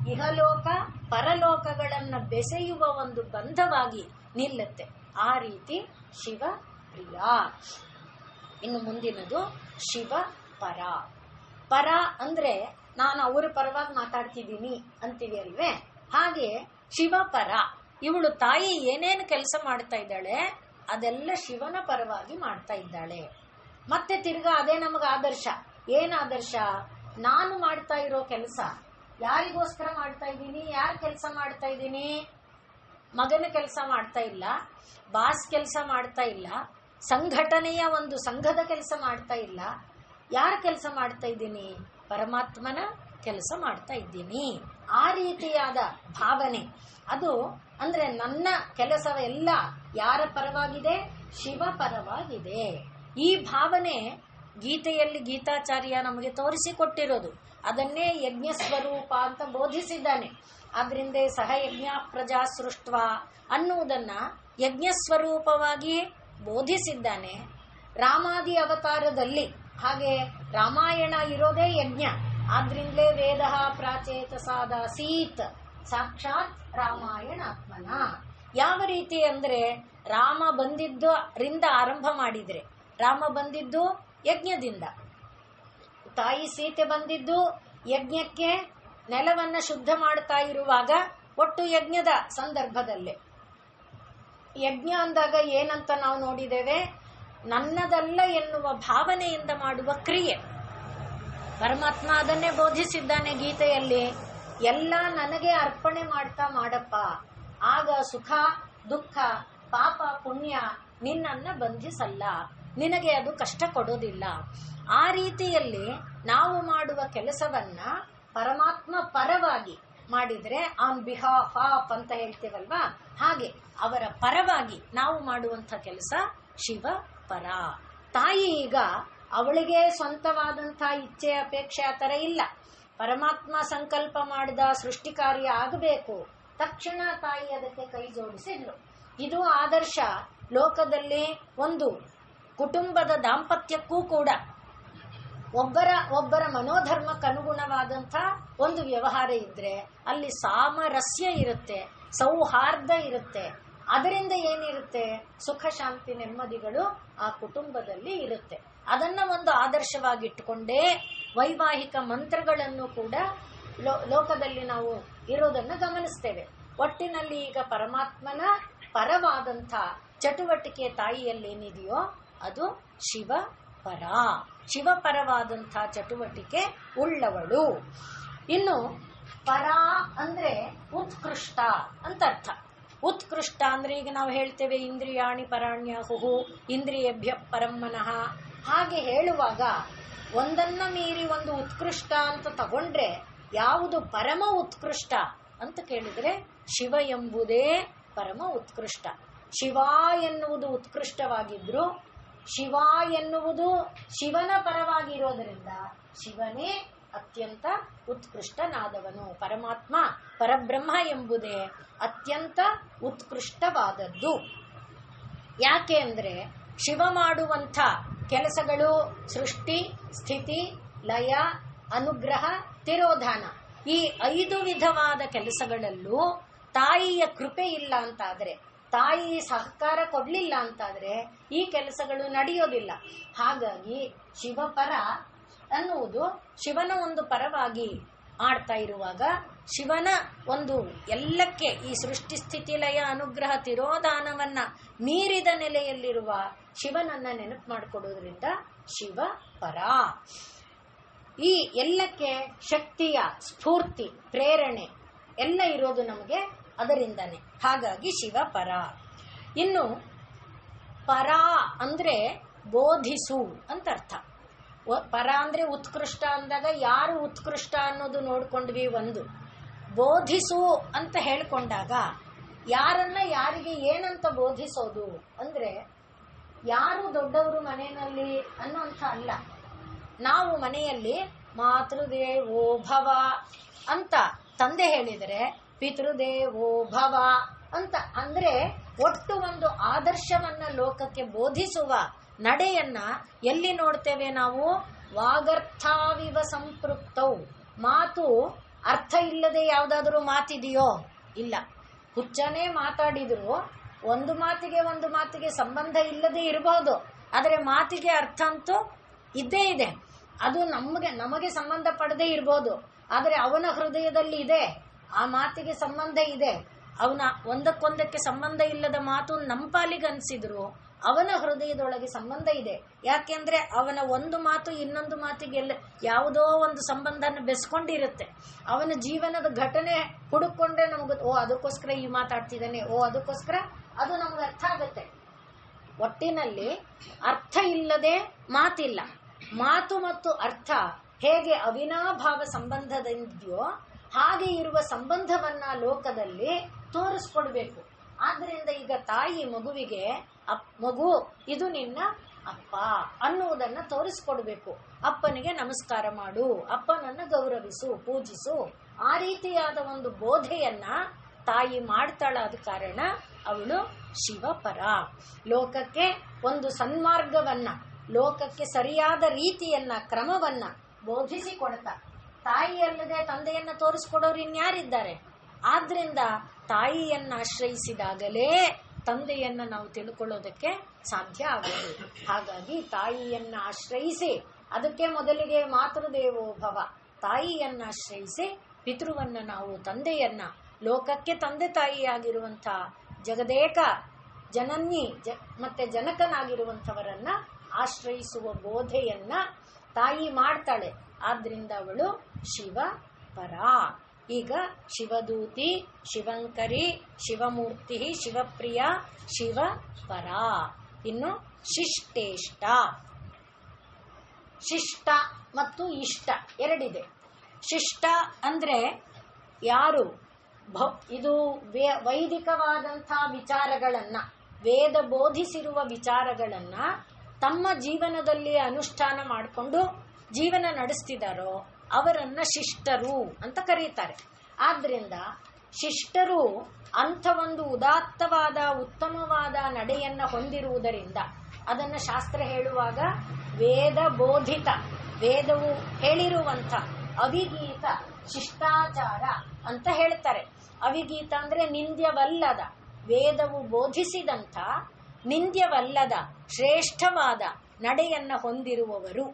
ಇಹಲೋಕ, ಪರಲೋಕಗಳನ್ನ ಬೆಸೆಯುವ ಒಂದು ಬಂಧವಾಗಿ ನಿಲ್ಲುತ್ತೆ. ಆ ರೀತಿ ಶಿವಪ್ರಿಯ. ಇನ್ನು ಮುಂದಿನದು ಶಿವ ಪರ. ಪರ ಅಂದ್ರೆ ನಾನು ಅವರ ಪರವಾಗಿ ಮಾತಾಡ್ತಿದ್ದೀನಿ ಅಂತೀವಿ ಅಲ್ವೇ? ಹಾಗೆ ಶಿವಪರ. ಇವಳು ತಾಯಿ ಏನೇನು ಕೆಲಸ ಮಾಡ್ತಾ ಇದ್ದಾಳೆ ಅದೆಲ್ಲ ಶಿವನ ಪರವಾಗಿ ಮಾಡ್ತಾ ಇದ್ದಾಳೆ. ಮತ್ತೆ ತಿರ್ಗಾ ಅದೇ ನಮಗೆ ಆದರ್ಶ. ಏನ್ ಆದರ್ಶ? ನಾನು ಮಾಡ್ತಾ ಇರೋ ಕೆಲಸ ಯಾರಿಗೋಸ್ಕರ ಮಾಡ್ತಾ ಇದ್ದೀನಿ? ಯಾರು ಕೆಲಸ ಮಾಡ್ತಾ ಇದ್ದೀನಿ? ಮಗನ ಕೆಲಸ ಮಾಡ್ತಾ ಇಲ್ಲ, ಬಾಸ್ ಕೆಲಸ ಮಾಡ್ತಾ ಇಲ್ಲ, ಸಂಘಟನೆಯ ಒಂದು ಸಂಘದ ಕೆಲಸ ಮಾಡ್ತಾ ಇಲ್ಲ. ಯಾರ ಕೆಲಸ ಮಾಡ್ತಾ ಇದ್ದೀನಿ? ಪರಮಾತ್ಮನ ಕೆಲಸ ಮಾಡ್ತಾ ಇದ್ದೀನಿ. ಆ ರೀತಿಯಾದ ಭಾವನೆ ಅದು. ಅಂದ್ರೆ ನನ್ನ ಕೆಲಸವೆಲ್ಲ ಯಾರ ಪರವಾಗಿದೆ? ಶಿವ ಪರವಾಗಿದೆ. ಈ ಭಾವನೆ ಗೀತೆಯಲ್ಲಿ ಗೀತಾಚಾರ್ಯ ನಮಗೆ ತೋರಿಸಿಕೊಟ್ಟಿರೋದು. ಅದನ್ನೇ ಯಜ್ಞ ಸ್ವರೂಪ ಅಂತ ಬೋಧಿಸಿದ್ದಾನೆ. ಆದ್ರಿಂದ ಸಹ ಯಜ್ಞ ಪ್ರಜಾ ಸೃಷ್ಟ ಅನ್ನುವುದನ್ನ ಯಜ್ಞ ಸ್ವರೂಪವಾಗಿ ಬೋಧಿಸಿದ್ದಾನೆ. ರಾಮಾದಿ ಅವತಾರದಲ್ಲಿ ಹಾಗೆ ರಾಮಾಯಣ ಇರೋದೇ ಯಜ್ಞ. ಆದ್ರಿಂದಲೇ ವೇದ ಪ್ರಾಚೇತಸಾದಾಸೀತ್ ಸಾಕ್ಷಾತ್ ರಾಮಾಯಣಾತ್ಮನ. ಯಾವ ರೀತಿ ಅಂದ್ರೆ ರಾಮ ಬಂದಿದ್ದರಿಂದ ಆರಂಭ ಮಾಡಿದ್ರೆ, ರಾಮ ಬಂದಿದ್ದು ಯಜ್ಞದಿಂದ, ತಾಯಿ ಸೀತೆ ಬಂದಿದ್ದು ಯಜ್ಞಕ್ಕೆ ನೆಲವನ್ನ ಶುದ್ಧ ಮಾಡ್ತಾ ಇರುವಾಗ, ಒಟ್ಟು ಯಜ್ಞದ ಸಂದರ್ಭದಲ್ಲೇ. ಯಜ್ಞ ಅಂದಾಗ ಏನಂತ ನಾವು ನೋಡಿದ್ದೇವೆ? ನನ್ನದಲ್ಲ ಎನ್ನುವ ಭಾವನೆಯಿಂದ ಮಾಡುವ ಕ್ರಿಯೆ. ಪರಮಾತ್ಮ ಅದನ್ನೇ ಬೋಧಿಸಿದ್ದಾನೆ ಗೀತೆಯಲ್ಲಿ. ಎಲ್ಲ ನನಗೆ ಅರ್ಪಣೆ ಮಾಡ್ತಾ ಮಾಡಪ್ಪ, ಆಗ ಸುಖ ದುಃಖ ಪಾಪ ಪುಣ್ಯ ನಿನ್ನನ್ನ ಬಂಧಿಸಲ್ಲ, ನಿನಗೆ ಅದು ಕಷ್ಟ ಕೊಡೋದಿಲ್ಲ. ಆ ರೀತಿಯಲ್ಲಿ ನಾವು ಮಾಡುವ ಕೆಲಸವನ್ನ ಪರಮಾತ್ಮ ಪರವಾಗಿ ಮಾಡಿದ್ರೆ ಆನ್ ಬಿಹಾಫ್ ಆಫ್ ಅಂತ ಹೇಳ್ತೇವಲ್ವಾ, ಹಾಗೆ ಅವರ ಪರವಾಗಿ ನಾವು ಮಾಡುವಂಥ ಕೆಲಸ ಶಿವ ಪರ. ತಾಯಿ ಈಗ ಅವಳಿಗೆ ಸ್ವಂತವಾದಂಥ ಇಚ್ಛೆ ಅಪೇಕ್ಷೆ ಆ ಥರ ಇಲ್ಲ. ಪರಮಾತ್ಮ ಸಂಕಲ್ಪ ಮಾಡಿದ ಸೃಷ್ಟಿ ಕಾರ್ಯ ಆಗಬೇಕು, ತಕ್ಷಣ ತಾಯಿ ಅದಕ್ಕೆ ಕೈ ಜೋಡಿಸಿದ್ಲು. ಇದು ಆದರ್ಶ. ಲೋಕದಲ್ಲಿ ಒಂದು ಕುಟುಂಬದ ದಾಂಪತ್ಯಕ್ಕೂ ಕೂಡ ಒಬ್ಬರ ಮನೋಧರ್ಮಕ್ಕನುಗುಣವಾದಂಥ ಒಂದು ವ್ಯವಹಾರ ಇದ್ರೆ ಅಲ್ಲಿ ಸಾಮರಸ್ಯ ಇರುತ್ತೆ, ಸೌಹಾರ್ದ ಇರುತ್ತೆ. ಅದರಿಂದ ಏನಿರುತ್ತೆ? ಸುಖ ಶಾಂತಿ ನೆಮ್ಮದಿಗಳು ಆ ಕುಟುಂಬದಲ್ಲಿ ಇರುತ್ತೆ. ಅದನ್ನ ಒಂದು ಆದರ್ಶವಾಗಿಟ್ಟುಕೊಂಡೇ ವೈವಾಹಿಕ ಮಂತ್ರಗಳನ್ನು ಕೂಡ ಲೋಕದಲ್ಲಿ ನಾವು ಇರೋದನ್ನ ಗಮನಿಸ್ತೇವೆ. ಒಟ್ಟಿನಲ್ಲಿ ಈಗ ಪರಮಾತ್ಮನ ಪರವಾದಂಥ ಚಟುವಟಿಕೆ ತಾಯಿಯಲ್ಲೇನಿದೆಯೋ ಅದು ಶಿವ ಪರ. ಶಿವಪರವಾದಂಥ ಚಟುವಟಿಕೆ ಉಳ್ಳವಳು. ಇನ್ನು ಪರ ಅಂದ್ರೆ ಉತ್ಕೃಷ್ಟ ಅಂತ ಅರ್ಥ. ಉತ್ಕೃಷ್ಟ ಅಂದ್ರೆ ಈಗ ನಾವು ಹೇಳ್ತೇವೆ ಇಂದ್ರಿಯಾಣಿ ಪರಾಣ್ಯಾಹುಹು ಇಂದ್ರಿಯೇಭ್ಯ ಪರಂ ಮನಃ. ಹಾಗೆ ಹೇಳುವಾಗ ಒಂದನ್ನ ಮೀರಿ ಒಂದು ಉತ್ಕೃಷ್ಟ ಅಂತ ತಗೊಂಡ್ರೆ ಯಾವುದು ಪರಮ ಉತ್ಕೃಷ್ಟ ಅಂತ ಕೇಳಿದ್ರೆ ಶಿವ ಎಂಬುದೇ ಪರಮ ಉತ್ಕೃಷ್ಟ. ಶಿವ ಎನ್ನುವುದು ಉತ್ಕೃಷ್ಟವಾಗಿದ್ರು ಶಿವ ಎನ್ನುವುದು ಶಿವನ ಪರವಾಗಿರೋದರಿಂದ ಶಿವನೇ ಅತ್ಯಂತ ಉತ್ಕೃಷ್ಟನಾದವನು. ಪರಮಾತ್ಮ ಪರಬ್ರಹ್ಮ ಎಂಬುದೇ ಅತ್ಯಂತ ಉತ್ಕೃಷ್ಟವಾದದ್ದು. ಯಾಕೆ ಅಂದರೆ ಶಿವ ಮಾಡುವಂಥ ಕೆಲಸಗಳು ಸೃಷ್ಟಿ, ಸ್ಥಿತಿ, ಲಯ, ಅನುಗ್ರಹ, ತಿರೋಧಾನ, ಈ 5 ವಿಧವಾದ ಕೆಲಸಗಳಲ್ಲೂ ತಾಯಿಯ ಕೃಪೆ ಇಲ್ಲ ಅಂತಾದರೆ, ತಾಯಿ ಸಹಕಾರ ಕೊಡಲಿಲ್ಲ ಅಂತಾದರೆ ಈ ಕೆಲಸಗಳು ನಡೆಯೋದಿಲ್ಲ. ಹಾಗಾಗಿ ಶಿವಪರ ಅನ್ನುವುದು ಶಿವನ ಒಂದು ಪರವಾಗಿ ಆಡ್ತಾ ಇರುವಾಗ ಶಿವನ ಒಂದು ಎಲ್ಲಕ್ಕೆ ಈ ಸೃಷ್ಟಿ, ಸ್ಥಿತಿ, ಲಯ, ಅನುಗ್ರಹ, ತಿರೋಧಾನವನ್ನ ಮೀರಿದ ನೆಲೆಯಲ್ಲಿರುವ ಶಿವನನ್ನ ನೆನಪು ಮಾಡಿಕೊಡೋದ್ರಿಂದ ಶಿವ ಪರ. ಈ ಎಲ್ಲಕ್ಕೆ ಶಕ್ತಿಯ ಸ್ಫೂರ್ತಿ, ಪ್ರೇರಣೆ ಎಲ್ಲ ಇರೋದು ನಮಗೆ ಅದರಿಂದನೇ. ಹಾಗಾಗಿ ಶಿವ ಪರ. ಇನ್ನು ಪರ ಅಂದ್ರೆ ಬೋಧಿಸು ಅಂತ ಅರ್ಥ. ಪರ ಅಂದ್ರೆ ಉತ್ಕೃಷ್ಟ ಅಂದಾಗ ಯಾರು ಉತ್ಕೃಷ್ಟ ಅನ್ನೋದು ನೋಡ್ಕೊಂಡ್ವಿ. ಒಂದು ಬೋಧಿಸು ಅಂತ ಹೇಳ್ಕೊಂಡಾಗ ಯಾರನ್ನ ಯಾರಿಗೆ ಏನಂತ ಬೋಧಿಸೋದು ಅಂದ್ರೆ ಯಾರು ದೊಡ್ಡವರು ಮನೆಯಲ್ಲಿ ಅನ್ನೋಂಥ ಅಲ್ಲ. ನಾವು ಮನೆಯಲ್ಲಿ ಮಾತೃದೇವೋ ಭವ ಅಂತ ತಂದೆ ಹೇಳಿದರೆ ಪಿತೃದೇವೋ ಭವ ಅಂತ ಅಂದ್ರೆ ಒಟ್ಟು ಒಂದು ಆದರ್ಶವನ್ನ ಲೋಕಕ್ಕೆ ಬೋಧಿಸುವ ನಡೆಯನ್ನ ಎಲ್ಲಿ ನೋಡ್ತೇವೆ ನಾವು? ವಾಗರ್ಥಾವಿವ ಸಂಪೃಕ್ತೌ. ಮಾತು ಅರ್ಥ ಇಲ್ಲದೆ ಯಾವುದಾದ್ರೂ ಮಾತಿದೆಯೋ? ಇಲ್ಲ. ಹುಚ್ಚನೇ ಮಾತಾಡಿದ್ರು ಒಂದು ಮಾತಿಗೆ ಸಂಬಂಧ ಇಲ್ಲದೆ ಇರಬಹುದು, ಆದರೆ ಮಾತಿಗೆ ಅರ್ಥ ಅಂತೂ ಇದ್ದೇ ಇದೆ. ಅದು ನಮಗೆ ಸಂಬಂಧ ಪಡದೇ ಇರ್ಬೋದು, ಆದರೆ ಅವನ ಹೃದಯದಲ್ಲಿ ಇದೆ, ಆ ಮಾತಿಗೆ ಸಂಬಂಧ ಇದೆ. ಅವನ ಒಂದಕ್ಕೊಂದಕ್ಕೆ ಸಂಬಂಧ ಇಲ್ಲದ ಮಾತು ನಮ್ಮ ಪಾಲಿಗೆ ಅನ್ಸಿದ್ರು ಅವನ ಹೃದಯದೊಳಗೆ ಸಂಬಂಧ ಇದೆ. ಯಾಕೆಂದ್ರೆ ಅವನ ಒಂದು ಮಾತು ಇನ್ನೊಂದು ಮಾತಿಗೆ ಯಾವುದೋ ಒಂದು ಸಂಬಂಧನ ಬೆಸ್ಕೊಂಡಿರುತ್ತೆ. ಅವನ ಜೀವನದ ಘಟನೆ ಹುಡುಕೊಂಡ್ರೆ ನಮಗೆ ಅದಕ್ಕೋಸ್ಕರ ಈ ಮಾತಾಡ್ತಿದ್ದಾನೆ, ಅದಕ್ಕೋಸ್ಕರ ಅದು ನಮ್ಗೆ ಅರ್ಥ ಆಗುತ್ತೆ. ಒಟ್ಟಿನಲ್ಲಿ ಅರ್ಥ ಇಲ್ಲದೆ ಮಾತಿಲ್ಲ. ಮಾತು ಮತ್ತು ಅರ್ಥ ಹೇಗೆ ಅವಿನಾಭಾವ ಸಂಬಂಧದಿಂದೆಯೋ ಹಾಗೆ ಇರುವ ಸಂಬಂಧವನ್ನ ಲೋಕದಲ್ಲಿ ತೋರಿಸ್ಕೊಡ್ಬೇಕು. ಆದ್ರಿಂದ ಈಗ ತಾಯಿ ಮಗುವಿಗೆ ಮಗು ಇದು ನಿನ್ನ ಅಪ್ಪ ಅನ್ನುವುದನ್ನ ತೋರಿಸ್ಕೊಡ್ಬೇಕು. ಅಪ್ಪನಿಗೆ ನಮಸ್ಕಾರ ಮಾಡು, ಅಪ್ಪನನ್ನ ಗೌರವಿಸು, ಪೂಜಿಸು, ಆ ರೀತಿಯಾದ ಒಂದು ಬೋಧೆಯನ್ನ ತಾಯಿ ಮಾಡ್ತಾಳಾದ ಕಾರಣ ಅವಳು ಶಿವಪರ. ಲೋಕಕ್ಕೆ ಒಂದು ಸನ್ಮಾರ್ಗವನ್ನ, ಲೋಕಕ್ಕೆ ಸರಿಯಾದ ರೀತಿಯನ್ನ, ಕ್ರಮವನ್ನ ಬೋಧಿಸಿಕೊಡ್ತಾ. ತಾಯಿಯಲ್ಲದೆ ತಂದೆಯನ್ನ ತೋರಿಸ್ಕೊಡೋರು ಇನ್ಯಾರಿದ್ದಾರೆ? ಆದ್ರಿಂದ ತಾಯಿಯನ್ನ ಆಶ್ರಯಿಸಿದಾಗಲೇ ತಂದೆಯನ್ನ ನಾವು ತಿಳ್ಕೊಳ್ಳೋದಕ್ಕೆ ಸಾಧ್ಯ ಆಗೋದು. ಹಾಗಾಗಿ ತಾಯಿಯನ್ನ ಆಶ್ರಯಿಸಿ, ಅದಕ್ಕೆ ಮೊದಲಿಗೆ ಮಾತೃದೇವೋ ಭವ, ತಾಯಿಯನ್ನ ಆಶ್ರಯಿಸಿ ಪಿತೃವನ್ನ ನಾವು ತಂದೆಯನ್ನ, ಲೋಕಕ್ಕೆ ತಂದೆ ತಾಯಿಯಾಗಿರುವಂಥ ಜಗದೇಕ ಜನನ್ಯಿ ಮತ್ತೆ ಜನಕನಾಗಿರುವಂಥವರನ್ನ ಆಶ್ರಯಿಸುವ ಬೋಧೆಯನ್ನ ತಾಯಿ ಮಾಡ್ತಾಳೆ. ಆದ್ರಿಂದ ಅವಳು ಶಿವ ಪರ. ಈಗ ಶಿವದೂತಿ, ಶಿವಂಕರಿ, ಶಿವಮೂರ್ತಿ, ಶಿವಪ್ರಿಯ, ಶಿವಪರ. ಇನ್ನು ಶಿಷ್ಟೇಷ್ಟ. ಶಿಷ್ಟ ಮತ್ತು ಇಷ್ಟ ಎರಡಿದೆ. ಶಿಷ್ಟ ಅಂದ್ರೆ ಯಾರು ಇದು ವೈದಿಕವಾದಂಥ ವಿಚಾರಗಳನ್ನ, ವೇದ ಬೋಧಿಸಿರುವ ವಿಚಾರಗಳನ್ನ ತಮ್ಮ ಜೀವನದಲ್ಲಿ ಅನುಷ್ಠಾನ ಮಾಡಿಕೊಂಡು ಜೀವನ ನಡೆಸ್ತಿದಾರೋ ಅವರನ್ನ ಶಿಷ್ಟರು ಅಂತ ಕರೀತಾರೆ. ಆದ್ರಿಂದ ಶಿಷ್ಟರು ಅಂಥ ಒಂದು ಉದಾತ್ತವಾದ ಉತ್ತಮವಾದ ನಡೆಯನ್ನ ಹೊಂದಿರುವುದರಿಂದ ಅದನ್ನ ಶಾಸ್ತ್ರ ಹೇಳುವಾಗ ವೇದ ಬೋಧಿತ, ವೇದವು ಹೇಳಿರುವಂಥ ಅವಿಗೀತ ಶಿಷ್ಟಾಚಾರ ಅಂತ ಹೇಳ್ತಾರೆ. ಅವಿಗೀತ ಅಂದ್ರೆ ನಿಂದ್ಯವಲ್ಲದ, ವೇದವು ಬೋಧಿಸಿದಂಥ ನಿಂದ್ಯವಲ್ಲದ ಶ್ರೇಷ್ಠವಾದ ನಡೆಯನ್ನ ಹೊಂದಿರುವವರು,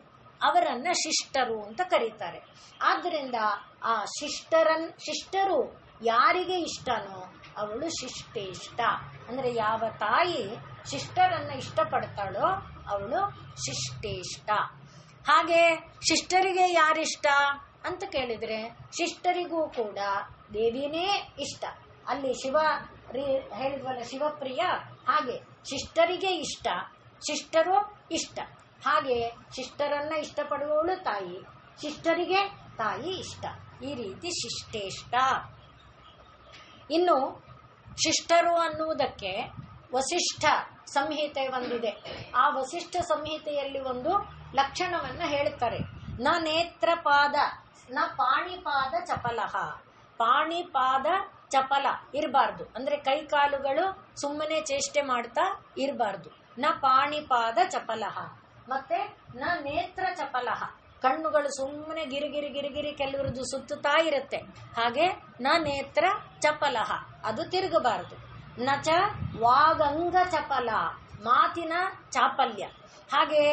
ಅವರನ್ನ ಶಿಷ್ಟರು ಅಂತ ಕರೀತಾರೆ. ಆದ್ದರಿಂದ ಆ ಶಿಷ್ಟರು ಯಾರಿಗೆ ಇಷ್ಟನೋ ಅವಳು ಶಿಷ್ಟೇಷ್ಟ. ಅಂದ್ರೆ ಯಾವ ತಾಯಿ ಶಿಷ್ಟರನ್ನ ಇಷ್ಟಪಡ್ತಾಳೋ ಅವಳು ಶಿಷ್ಟೇಷ್ಟ. ಹಾಗೆ ಶಿಷ್ಟರಿಗೆ ಯಾರಿಷ್ಟ ಅಂತ ಕೇಳಿದ್ರೆ ಶಿಷ್ಟರಿಗೂ ಕೂಡ ದೇವಿನೇ ಇಷ್ಟ. ಅಲ್ಲಿ ಶಿವ ಹೇಳಿದ್ವಲ್ಲ ಶಿವಪ್ರಿಯ, ಹಾಗೆ ಶಿಷ್ಟರಿಗೆ ಇಷ್ಟ, ಶಿಷ್ಟರು ಇಷ್ಟ. ಹಾಗೆ ಶಿಷ್ಟರನ್ನ ಇಷ್ಟಪಡುವವಳು ತಾಯಿ, ಶಿಷ್ಟರಿಗೆ ತಾಯಿ ಇಷ್ಟ. ಈ ರೀತಿ ಶಿಷ್ಟೇಷ್ಟ. ಇನ್ನು ಶಿಷ್ಟರು ಅನ್ನುವುದಕ್ಕೆ ವಸಿಷ್ಠ ಸಂಹಿತೆ ಒಂದಿದೆ. ಆ ವಸಿಷ್ಠ ಸಂಹಿತೆಯಲ್ಲಿ ಒಂದು ಲಕ್ಷಣವನ್ನ ಹೇಳ್ತಾರೆ. ನ ನೇತ್ರಪಾದ ನ ಪಾಣಿಪಾದ ಚಪಲಃ. ಪಾಣಿಪಾದ ಚಪಲ ಇರಬಾರ್ದು, ಅಂದ್ರೆ ಕೈ ಕಾಲುಗಳು ಸುಮ್ಮನೆ ಚೇಷ್ಟೆ ಮಾಡ್ತಾ ಇರಬಾರ್ದು. ನ ಪಾಣಿಪಾದ ಚಪಲಃ. ಮತ್ತೆ ನ ನೇತ್ರ ಚಪಲಃ, ಕಣ್ಣುಗಳು ಸುಮ್ಮನೆ ಗಿರಿಗಿರಿ ಗಿರಿಗಿರಿ ಕೆಲವರದ್ದು ಸುತ್ತುತ್ತಾ ಇರುತ್ತೆ. ಹಾಗೆ ನ ನೇತ್ರ ಚಪಲಃ, ಅದು ತಿರುಗಬಾರದು. ನ ಚ ವಾಗಂಗ ಚಪಲ, ಮಾತಿನ ಚಾಪಲ್ಯ. ಹಾಗೆ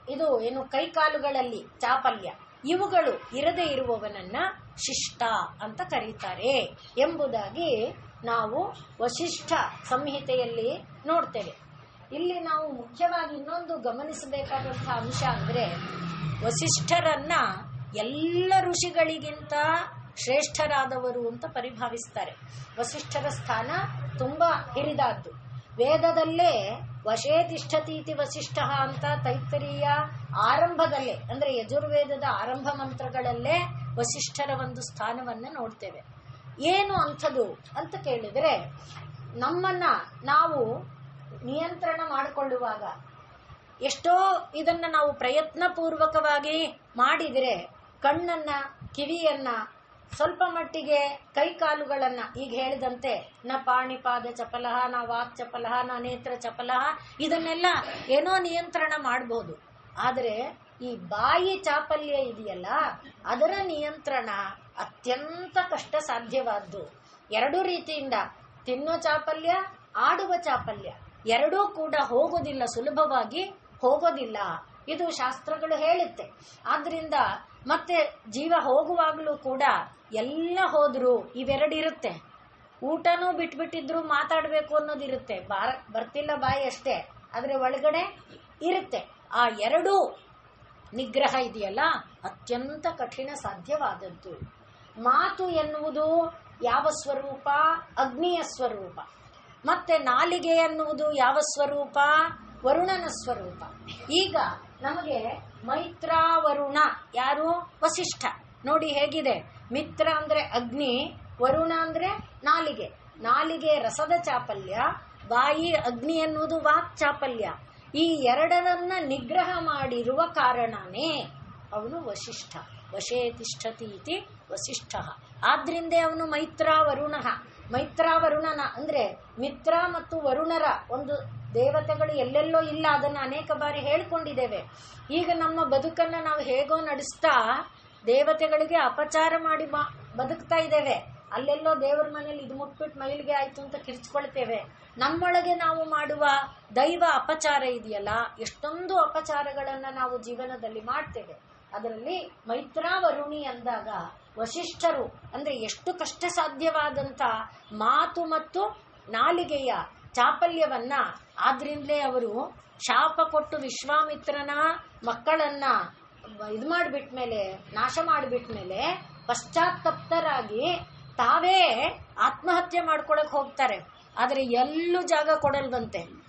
ಇದು ಏನು ಕೈಕಾಲುಗಳಲ್ಲಿ ಚಾಪಲ್ಯ, ಇವುಗಳು ಇರದೇ ಇರುವವನನ್ನ ಶಿಷ್ಟ ಅಂತ ಕರೀತಾರೆ ಎಂಬುದಾಗಿ ನಾವು ವಸಿಷ್ಠ ಸಂಹಿತೆಯಲ್ಲಿ ನೋಡ್ತೇವೆ. ಇಲ್ಲಿ ನಾವು ಮುಖ್ಯವಾಗಿ ಇನ್ನೊಂದು ಗಮನಿಸಬೇಕಾದಂತಹ ಅಂಶ ಅಂದ್ರೆ, ವಸಿಷ್ಠರನ್ನ ಎಲ್ಲ ಋಷಿಗಳಿಗಿಂತ ಶ್ರೇಷ್ಠರಾದವರು ಅಂತ ಪರಿಭಾವಿಸ್ತಾರೆ. ವಸಿಷ್ಠರ ಸ್ಥಾನ ತುಂಬಾ ಹಿರಿದಾದ್ದು. ವೇದದಲ್ಲೇ ವಶೇ ತಿಷ್ಠತೀತಿ ವಸಿಷ್ಠ ಅಂತ ತೈತ್ತರೀಯ ಆರಂಭದಲ್ಲೇ, ಅಂದ್ರೆ ಯಜುರ್ವೇದದ ಆರಂಭ ಮಂತ್ರಗಳಲ್ಲೇ ವಸಿಷ್ಠರ ಒಂದು ಸ್ಥಾನವನ್ನ ನೋಡ್ತೇವೆ. ಏನು ಅಂಥದ್ದು ಅಂತ ಕೇಳಿದ್ರೆ, ನಮ್ಮನ್ನ ನಾವು ನಿಯಂತ್ರಣ ಮಾಡಿಕೊಳ್ಳುವಾಗ ಎಷ್ಟೋ ಇದನ್ನ ನಾವು ಪ್ರಯತ್ನ ಪೂರ್ವಕವಾಗಿ ಮಾಡಿದರೆ ಕಣ್ಣನ್ನ, ಕಿವಿಯನ್ನ, ಸ್ವಲ್ಪ ಮಟ್ಟಿಗೆ ಕೈಕಾಲುಗಳನ್ನ, ಈಗ ಹೇಳಿದಂತೆ ನ ಪಾಣಿಪಾದ ಚಪಲಃ, ನ ವಾಕ್ ಚಪಲಃ, ನ ನೇತ್ರ ಚಪಲಃ, ಇದನ್ನೆಲ್ಲ ಏನೋ ನಿಯಂತ್ರಣ ಮಾಡಬಹುದು. ಆದರೆ ಈ ಬಾಯಿ ಚಾಪಲ್ಯ ಇದೆಯಲ್ಲ, ಅದರ ನಿಯಂತ್ರಣ ಅತ್ಯಂತ ಕಷ್ಟ ಸಾಧ್ಯವಾದ್ದು. ಎರಡೂ ರೀತಿಯಿಂದ, ತಿನ್ನೋ ಚಾಪಲ್ಯ, ಆಡುವ ಚಾಪಲ್ಯ, ಎರಡೂ ಕೂಡ ಹೋಗೋದಿಲ್ಲ, ಸುಲಭವಾಗಿ ಹೋಗೋದಿಲ್ಲ. ಇದು ಶಾಸ್ತ್ರಗಳು ಹೇಳುತ್ತೆ. ಆದ್ರಿಂದ ಮತ್ತೆ ಜೀವ ಹೋಗುವಾಗಲೂ ಕೂಡ ಎಲ್ಲ ಹೋದ್ರು ಇವೆರಡಿರುತ್ತೆ. ಊಟನೂ ಬಿಟ್ಬಿಟ್ಟಿದ್ರು ಮಾತಾಡಬೇಕು ಅನ್ನೋದಿರುತ್ತೆ, ಬರ್ತಿಲ್ಲ ಬಾಯಿ ಅಷ್ಟೇ, ಆದ್ರೆ ಒಳಗಡೆ ಇರುತ್ತೆ. ಆ ಎರಡೂ ನಿಗ್ರಹ ಇದೆಯಲ್ಲ, ಅತ್ಯಂತ ಕಠಿಣ ಸಾಧ್ಯವಾದದ್ದು. ಮಾತು ಎನ್ನುವುದು ಯಾವ ಸ್ವರೂಪ? ಅಗ್ನಿಯ ಸ್ವರೂಪ. ಮತ್ತೆ ನಾಲಿಗೆ ಎನ್ನುವುದು ಯಾವ ಸ್ವರೂಪ? ವರುಣನ ಸ್ವರೂಪ. ಈಗ ನಮಗೆ ಮೈತ್ರಾವರುಣ ಯಾರು? ವಸಿಷ್ಠ. ನೋಡಿ ಹೇಗಿದೆ, ಮಿತ್ರ ಅಂದ್ರೆ ಅಗ್ನಿ, ವರುಣ ಅಂದ್ರೆ ನಾಲಿಗೆ. ನಾಲಿಗೆ ರಸದ ಚಾಪಲ್ಯ, ಬಾಯಿ ಅಗ್ನಿ ಎನ್ನುವುದು ವಾಕ್ ಚಾಪಲ್ಯ. ಈ ಎರಡರನ್ನ ನಿಗ್ರಹ ಮಾಡಿರುವ ಕಾರಣನೇ ಅವನು ವಸಿಷ್ಠ. ವಶೇ ತಿಷ್ಠತಿ ಇತಿ ವಸಿಷ್ಠ. ಆದ್ರಿಂದೇ ಅವನು ಮೈತ್ರಾವರುಣ. ಮೈತ್ರಾವರುಣನ ಅಂದ್ರೆ ಮಿತ್ರ ಮತ್ತು ವರುಣರ ಒಂದು ದೇವತೆಗಳು ಎಲ್ಲೆಲ್ಲೋ ಇಲ್ಲ, ಅದನ್ನ ಅನೇಕ ಬಾರಿ ಹೇಳ್ಕೊಂಡಿದ್ದೇವೆ. ಈಗ ನಮ್ಮ ಬದುಕನ್ನ ನಾವು ಹೇಗೋ ನಡೆಸ್ತಾ ದೇವತೆಗಳಿಗೆ ಅಪಚಾರ ಮಾಡಿ ಬದುಕ್ತಾ ಇದ್ದೇವೆ. ಅಲ್ಲೆಲ್ಲೋ ದೇವರ ಮನೇಲಿ ಇದು ಮುಟ್ಬಿಟ್ಟು ಮೈಲಿಗೆ ಆಯ್ತು ಅಂತ ಕಿರ್ಚ್ಕೊಳ್ತೇವೆ. ನಮ್ಮೊಳಗೆ ನಾವು ಮಾಡುವ ದೈವ ಅಪಚಾರ ಇದೆಯಲ್ಲ, ಎಷ್ಟೊಂದು ಅಪಚಾರಗಳನ್ನ ನಾವು ಜೀವನದಲ್ಲಿ ಮಾಡ್ತೇವೆ. ಅದರಲ್ಲಿ ಮೈತ್ರಾವರುಣಿ ಅಂದಾಗ ವಸಿಷ್ಠರು ಅಂದ್ರೆ ಎಷ್ಟು ಕಷ್ಟ ಸಾಧ್ಯವಾದಂತ ಮಾತು ಮತ್ತು ನಾಲಿಗೆಯ ಚಾಪಲ್ಯವನ್ನ, ಆದ್ರಿಂದಲೇ ಅವರು ಶಾಪ ಕೊಟ್ಟು ವಿಶ್ವಾಮಿತ್ರನ ಮಕ್ಕಳನ್ನ ಇದು ಮಾಡಿಬಿಟ್ಮೇಲೆ, ನಾಶ ಮಾಡಿಬಿಟ್ಮೇಲೆ ಪಶ್ಚಾತ್ತಪ್ತರಾಗಿ ತಾವೇ ಆತ್ಮಹತ್ಯೆ ಮಾಡ್ಕೊಳಕ್ ಹೋಗ್ತಾರೆ. ಆದ್ರೆ ಎಲ್ಲೂ ಜಾಗ ಕೊಡಲ್ವಂತೆ.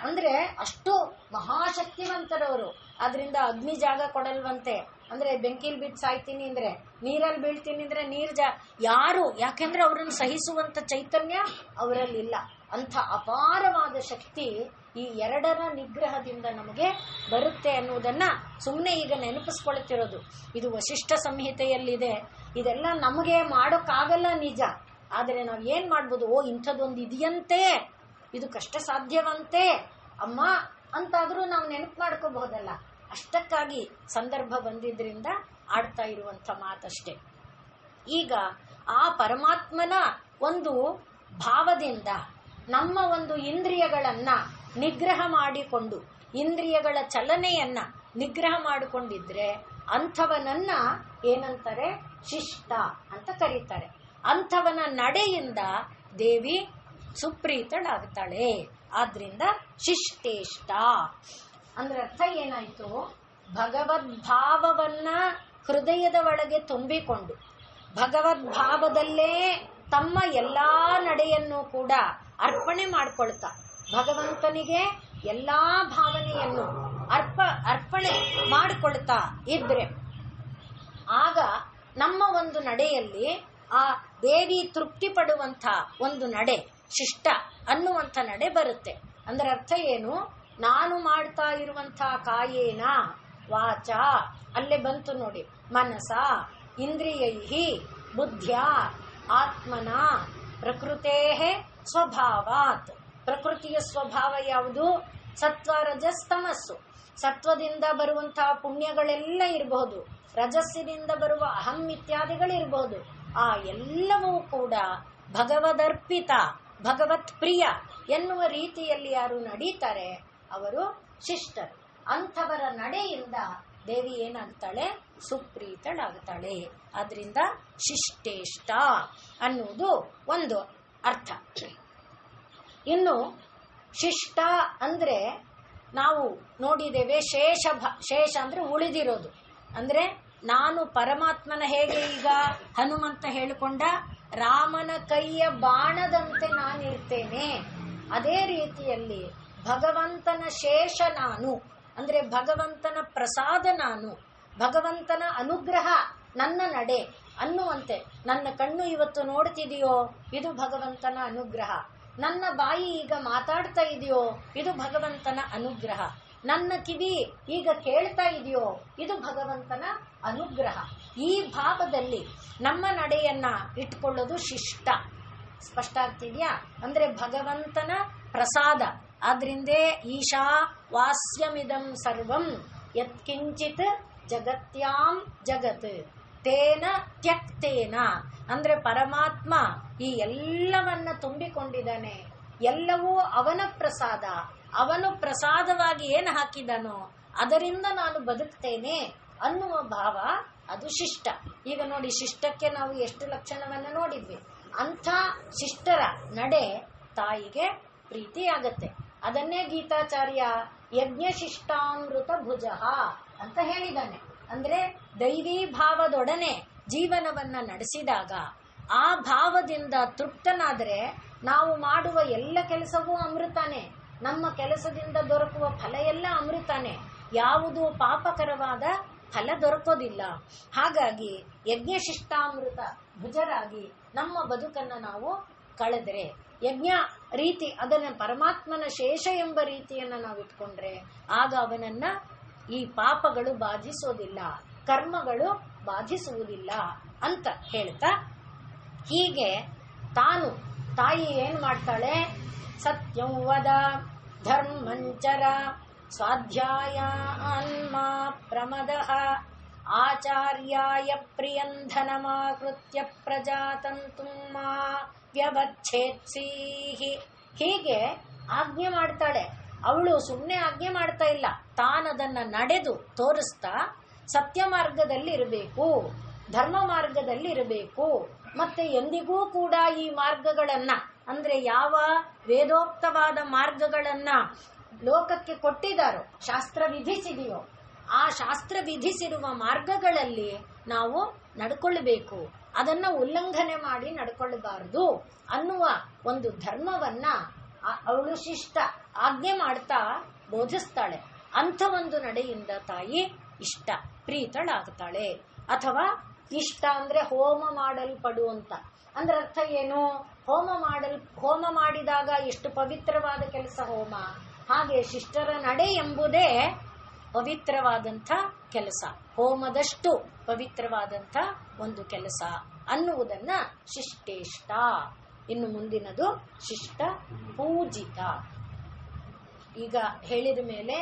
ಅಂದ್ರೆ ಅಷ್ಟು ಮಹಾಶಕ್ತಿವಂತರವರು. ಆದ್ರಿಂದ ಅಗ್ನಿ ಜಾಗ ಕೊಡಲ್ವಂತೆ. ಅಂದ್ರೆ ಬೆಂಕಿಲ್ ಬಿದ್ದು ಸಾಯ್ತೀನಿ ಅಂದ್ರೆ, ನೀರಲ್ಲಿ ಬೀಳ್ತೀನಿ ಅಂದ್ರೆ ಯಾರು, ಯಾಕೆಂದ್ರೆ ಅವರನ್ನು ಸಹಿಸುವಂತ ಚೈತನ್ಯ ಅವರಲ್ಲಿಲ್ಲ. ಅಂಥ ಅಪಾರವಾದ ಶಕ್ತಿ ಈ ಎರಡರ ನಿಗ್ರಹದಿಂದ ನಮಗೆ ಬರುತ್ತೆ ಅನ್ನುವುದನ್ನ ಸುಮ್ಮನೆ ಈಗ ನೆನಪಿಸ್ಕೊಳ್ತಿರೋದು. ಇದು ವಸಿಷ್ಠ ಸಂಹಿತೆಯಲ್ಲಿದೆ. ಇದೆಲ್ಲ ನಮಗೆ ಮಾಡೋಕ್ಕಾಗಲ್ಲ ನಿಜ, ಆದರೆ ನಾವು ಏನ್ ಮಾಡ್ಬೋದು, ಇಂಥದ್ದೊಂದು ಇದೆಯಂತೆ, ಇದು ಕಷ್ಟ ಸಾಧ್ಯವಂತೆ ಅಮ್ಮ ಅಂತಾದ್ರೂ ನಾವು ನೆನಪು ಮಾಡ್ಕೋಬಹುದಲ್ಲ. ಅಷ್ಟಕ್ಕಾಗಿ ಸಂದರ್ಭ ಬಂದಿದ್ರಿಂದ ಆಡ್ತಾ ಇರುವಂತ ಮಾತಷ್ಟೇ. ಈಗ ಆ ಪರಮಾತ್ಮನ ಒಂದು ಭಾವದಿಂದ ನಮ್ಮ ಒಂದು ಇಂದ್ರಿಯಗಳನ್ನ ನಿಗ್ರಹ ಮಾಡಿಕೊಂಡು, ಇಂದ್ರಿಯಗಳ ಚಲನೆಯನ್ನ ನಿಗ್ರಹ ಮಾಡಿಕೊಂಡಿದ್ರೆ ಅಂಥವನನ್ನ ಏನಂತಾರೆ? ಶಿಷ್ಟ ಅಂತ ಕರೀತಾರೆ. ಅಂಥವನ ನಡೆಯಿಂದ ದೇವಿ ಸುಪ್ರೀತಳಾಗ್ತಾಳೆ. ಆದ್ರಿಂದ ಶಿಷ್ಟೇಷ್ಟ ಅಂದ್ರೆ ಅರ್ಥ ಏನಾಯ್ತು? ಭಗವದ್ಭಾವವನ್ನ ಹೃದಯದ ಒಳಗೆ ತುಂಬಿಕೊಂಡು ಭಗವದ್ಭಾವದಲ್ಲೇ ತಮ್ಮ ಎಲ್ಲಾ ನಡೆಯನ್ನು ಕೂಡ ಅರ್ಪಣೆ ಮಾಡ್ಕೊಳ್ತಾ ಭಗವಂತನಿಗೆ ಎಲ್ಲಾ ಭಾವನೆಯನ್ನು ಅರ್ಪಣೆ ಮಾಡಿಕೊಳ್ತಾ ಇದ್ರೆ ಆಗ ನಮ್ಮ ಒಂದು ನಡೆಯಲ್ಲಿ ಆ ದೇವಿ ತೃಪ್ತಿ ಪಡುವಂಥ ಒಂದು ನಡೆ, ಶಿಷ್ಟ ಅನ್ನುವಂಥ ನಡೆ ಬರುತ್ತೆ. ಅಂದ್ರೆ ಅರ್ಥ ಏನು? ನಾನು ಮಾಡ್ತಾ ಇರುವಂತಹ ಕಾಯೇನ ವಾಚ, ಅಲ್ಲೇ ಬಂತು ನೋಡಿ, ಮನಸ ಇಂದ್ರಿಯೈಹಿ ಬುದ್ಧ್ಯ ಆತ್ಮನ ಪ್ರಕೃತೇ ಸ್ವಭಾವಾತ್. ಪ್ರಕೃತಿಯ ಸ್ವಭಾವ ಯಾವುದು? ಸತ್ವ ರಜಸ್ ತಮಸ್ಸು. ಸತ್ವದಿಂದ ಬರುವಂತಹ ಪುಣ್ಯಗಳೆಲ್ಲ ಇರಬಹುದು, ರಜಸ್ಸಿನಿಂದ ಬರುವ ಅಹಂ ಇತ್ಯಾದಿಗಳಿರಬಹುದು. ಆ ಎಲ್ಲವೂ ಕೂಡ ಭಗವದರ್ಪಿತ, ಭಗವತ್ ಪ್ರಿಯ ಎನ್ನುವ ರೀತಿಯಲ್ಲಿ ಯಾರು ನಡೀತಾರೆ ಅವರು ಶಿಷ್ಟರು. ಅಂಥವರ ನಡೆಯಿಂದ ದೇವಿ ಏನಾಗ್ತಾಳೆ? ಸುಪ್ರೀತಳಾಗ್ತಾಳೆ. ಆದ್ರಿಂದ ಶಿಷ್ಟೇಷ್ಟ ಅನ್ನುವುದು ಒಂದು ಅರ್ಥ. ಇನ್ನು ಶಿಷ್ಟ ಅಂದ್ರೆ ನಾವು ನೋಡಿದ್ದೇವೆ, ಶೇಷ ಅಂದ್ರೆ ಉಳಿದಿರೋದು. ಅಂದ್ರೆ ನಾನು ಪರಮಾತ್ಮನ ಹೇಗೆ ಈಗ ಹನುಮಂತ ಹೇಳಿಕೊಂಡ ರಾಮನ ಕೈಯ ಬಾಣದಂತೆ ನಾನಿರ್ತೇನೆ, ಅದೇ ರೀತಿಯಲ್ಲಿ ಭಗವಂತನ ಶೇಷ ನಾನು, ಅಂದ್ರೆ ಭಗವಂತನ ಪ್ರಸಾದ ನಾನು, ಭಗವಂತನ ಅನುಗ್ರಹ ನನ್ನ ನಡೆ ಅನ್ನುವಂತೆ. ನನ್ನ ಕಣ್ಣು ಇವತ್ತು ನೋಡ್ತಿದೆಯೋ, ಇದು ಭಗವಂತನ ಅನುಗ್ರಹ. ನನ್ನ ಬಾಯಿ ಈಗ ಮಾತಾಡ್ತಾ ಇದೆಯೋ, ಇದು ಭಗವಂತನ ಅನುಗ್ರಹ. ನನ್ನ ಕಿವಿ ಈಗ ಕೇಳ್ತಾ ಇದೆಯೋ, ಇದು ಭಗವಂತನ ಅನುಗ್ರಹ. ಈ ಭಾವದಲ್ಲಿ ನಮ್ಮ ನಡೆಯನ್ನ ಇಟ್ಕೊಳ್ಳೋದು ಶಿಷ್ಟ. ಸ್ಪಷ್ಟ ಆಗ್ತಿದ್ಯಾ? ಅಂದ್ರೆ ಭಗವಂತನ ಪ್ರಸಾದ. ಆದ್ರಿಂದೇ ಈಶಾ ವಾಸ್ಯಮಿದಂ ಸರ್ವಂ ಯತ್ಕಿಂಚಿತ್ ಜಗತ್ಯಾಂ ಜಗತ್ ತೇನ ತ್ಯಕ್ತೇನ. ಅಂದ್ರೆ ಪರಮಾತ್ಮ ಈ ಎಲ್ಲವನ್ನ ತುಂಬಿಕೊಂಡಿದ್ದಾನೆ, ಎಲ್ಲವೂ ಅವನ ಪ್ರಸಾದ. ಅವನು ಪ್ರಸಾದವಾಗಿ ಏನು ಹಾಕಿದನೋ ಅದರಿಂದ ನಾನು ಬದುಕ್ತೇನೆ ಅನ್ನುವ ಭಾವ, ಅದು ಶಿಷ್ಟ. ಈಗ ನೋಡಿ, ಶಿಷ್ಟಕ್ಕೆ ನಾವು ಎಷ್ಟು ಲಕ್ಷಣವನ್ನ ನೋಡಿದ್ವಿ. ಅಂಥ ಶಿಷ್ಟರ ನಡೆ ತಾಯಿಗೆ ಪ್ರೀತಿಯಾಗತ್ತೆ. ಅದನ್ನೇ ಗೀತಾಚಾರ್ಯ ಯಜ್ಞಶಿಷ್ಟಾಮೃತ ಭುಜ ಅಂತ ಹೇಳಿದ್ದಾನೆ. ಅಂದ್ರೆ ದೈವೀ ಭಾವದೊಡನೆ ಜೀವನವನ್ನ ನಡೆಸಿದಾಗ, ಆ ಭಾವದಿಂದ ತೃಪ್ತನಾದರೆ ನಾವು ಮಾಡುವ ಎಲ್ಲ ಕೆಲಸವೂ ಅಮೃತಾನೆ, ನಮ್ಮ ಕೆಲಸದಿಂದ ದೊರಕುವ ಫಲ ಎಲ್ಲ ಅಮೃತಾನೆ, ಯಾವುದು ಪಾಪಕರವಾದ ಫಲ ದೊರಕೋದಿಲ್ಲ. ಹಾಗಾಗಿ ಯಜ್ಞಶಿಷ್ಟಾಮೃತ ಭುಜರಾಗಿ ನಮ್ಮ ಬದುಕನ್ನು ನಾವು ಕಳೆದ್ರೆ, ಯಜ್ಞ ರೀತಿ ಅದನ್ನ ಪರಮಾತ್ಮನ ಶೇಷ ಎಂಬ ರೀತಿಯನ್ನ ನಾವು ಇಟ್ಕೊಂಡ್ರೆ, ಆಗ ಅವನನ್ನ ಈ ಪಾಪಗಳು ಬಾಧಿಸೋದಿಲ್ಲ, ಕರ್ಮಗಳು ಬಾಧಿಸುವುದಿಲ್ಲ ಅಂತ ಹೇಳ್ತಾ, ಹೀಗೆ ತಾಯಿ ಏನ್ ಮಾಡ್ತಾಳೆ? ಸತ್ಯಂ ವದ ಧರ್ಮಂಚರ ಸ್ವಾಧ್ಯಾಯ ಅನ್ಮಾ ಪ್ರಮದಃ ಆಚಾರ್ಯಾಯ ಪ್ರಿಯಂಧನಮಾಕೃತ್ಯ ಪ್ರಜಾತಂತುಂ ಮಾ ವ್ಯವಚ್ಛೇತ್ಸೀಹಿ. ಹೀಗೆ ಆಜ್ಞೆ ಮಾಡ್ತಾಳೆ. ಅವಳು ಸುಮ್ಮನೆ ಆಜ್ಞೆ ಮಾಡ್ತಾ ಇಲ್ಲ, ತಾನದನ್ನ ನಡೆದು ತೋರಿಸ್ತಾ ಸತ್ಯ ಮಾರ್ಗದಲ್ಲಿ ಇರಬೇಕು, ಧರ್ಮ ಮಾರ್ಗದಲ್ಲಿ ಇರಬೇಕು. ಮತ್ತೆ ಎಂದಿಗೂ ಕೂಡ ಈ ಮಾರ್ಗಗಳನ್ನ, ಅಂದ್ರೆ ಯಾವ ವೇದೋಕ್ತವಾದ ಮಾರ್ಗಗಳನ್ನ ಲೋಕಕ್ಕೆ ಕೊಟ್ಟಿದ್ದಾರೋ, ಶಾಸ್ತ್ರ ವಿಧಿಸಿದೆಯೋ, ಆ ಶಾಸ್ತ್ರ ವಿಧಿಸಿರುವ ಮಾರ್ಗಗಳಲ್ಲಿ ನಾವು ನಡ್ಕೊಳ್ಬೇಕು, ಅದನ್ನ ಉಲ್ಲಂಘನೆ ಮಾಡಿ ನಡ್ಕೊಳ್ಬಾರ್ದು ಅನ್ನುವ ಒಂದು ಧರ್ಮವನ್ನ ಅವಳು ಶಿಷ್ಟ ಆಜ್ಞೆ ಮಾಡ್ತಾ ಬೋಧಿಸ್ತಾಳೆ. ಅಂಥ ಒಂದು ನಡೆಯಿಂದ ತಾಯಿ ಇಷ್ಟ ಪ್ರೀತಳಾಗ್ತಾಳೆ. ಅಥವಾ ಇಷ್ಟ ಅಂದ್ರೆ ಹೋಮ ಮಾಡಲ್ಪಡುವಂತ. ಅಂದ್ರೆ ಅರ್ಥ ಏನು? ಹೋಮ ಮಾಡಿದಾಗ ಎಷ್ಟು ಪವಿತ್ರವಾದ ಕೆಲಸ ಹೋಮ, ಹಾಗೆ ಶಿಷ್ಟರ ನಡೆ ಎಂಬುದೇ ಪವಿತ್ರವಾದಂಥ ಕೆಲಸ, ಹೋಮದಷ್ಟು ಪವಿತ್ರವಾದಂಥ ಒಂದು ಕೆಲಸ ಅನ್ನುವುದನ್ನ ಶಿಷ್ಟೇಷ್ಟ. ಇನ್ನು ಮುಂದಿನದು ಶಿಷ್ಟ ಪೂಜಿತ. ಈಗ ಹೇಳಿದ ಮೇಲೆ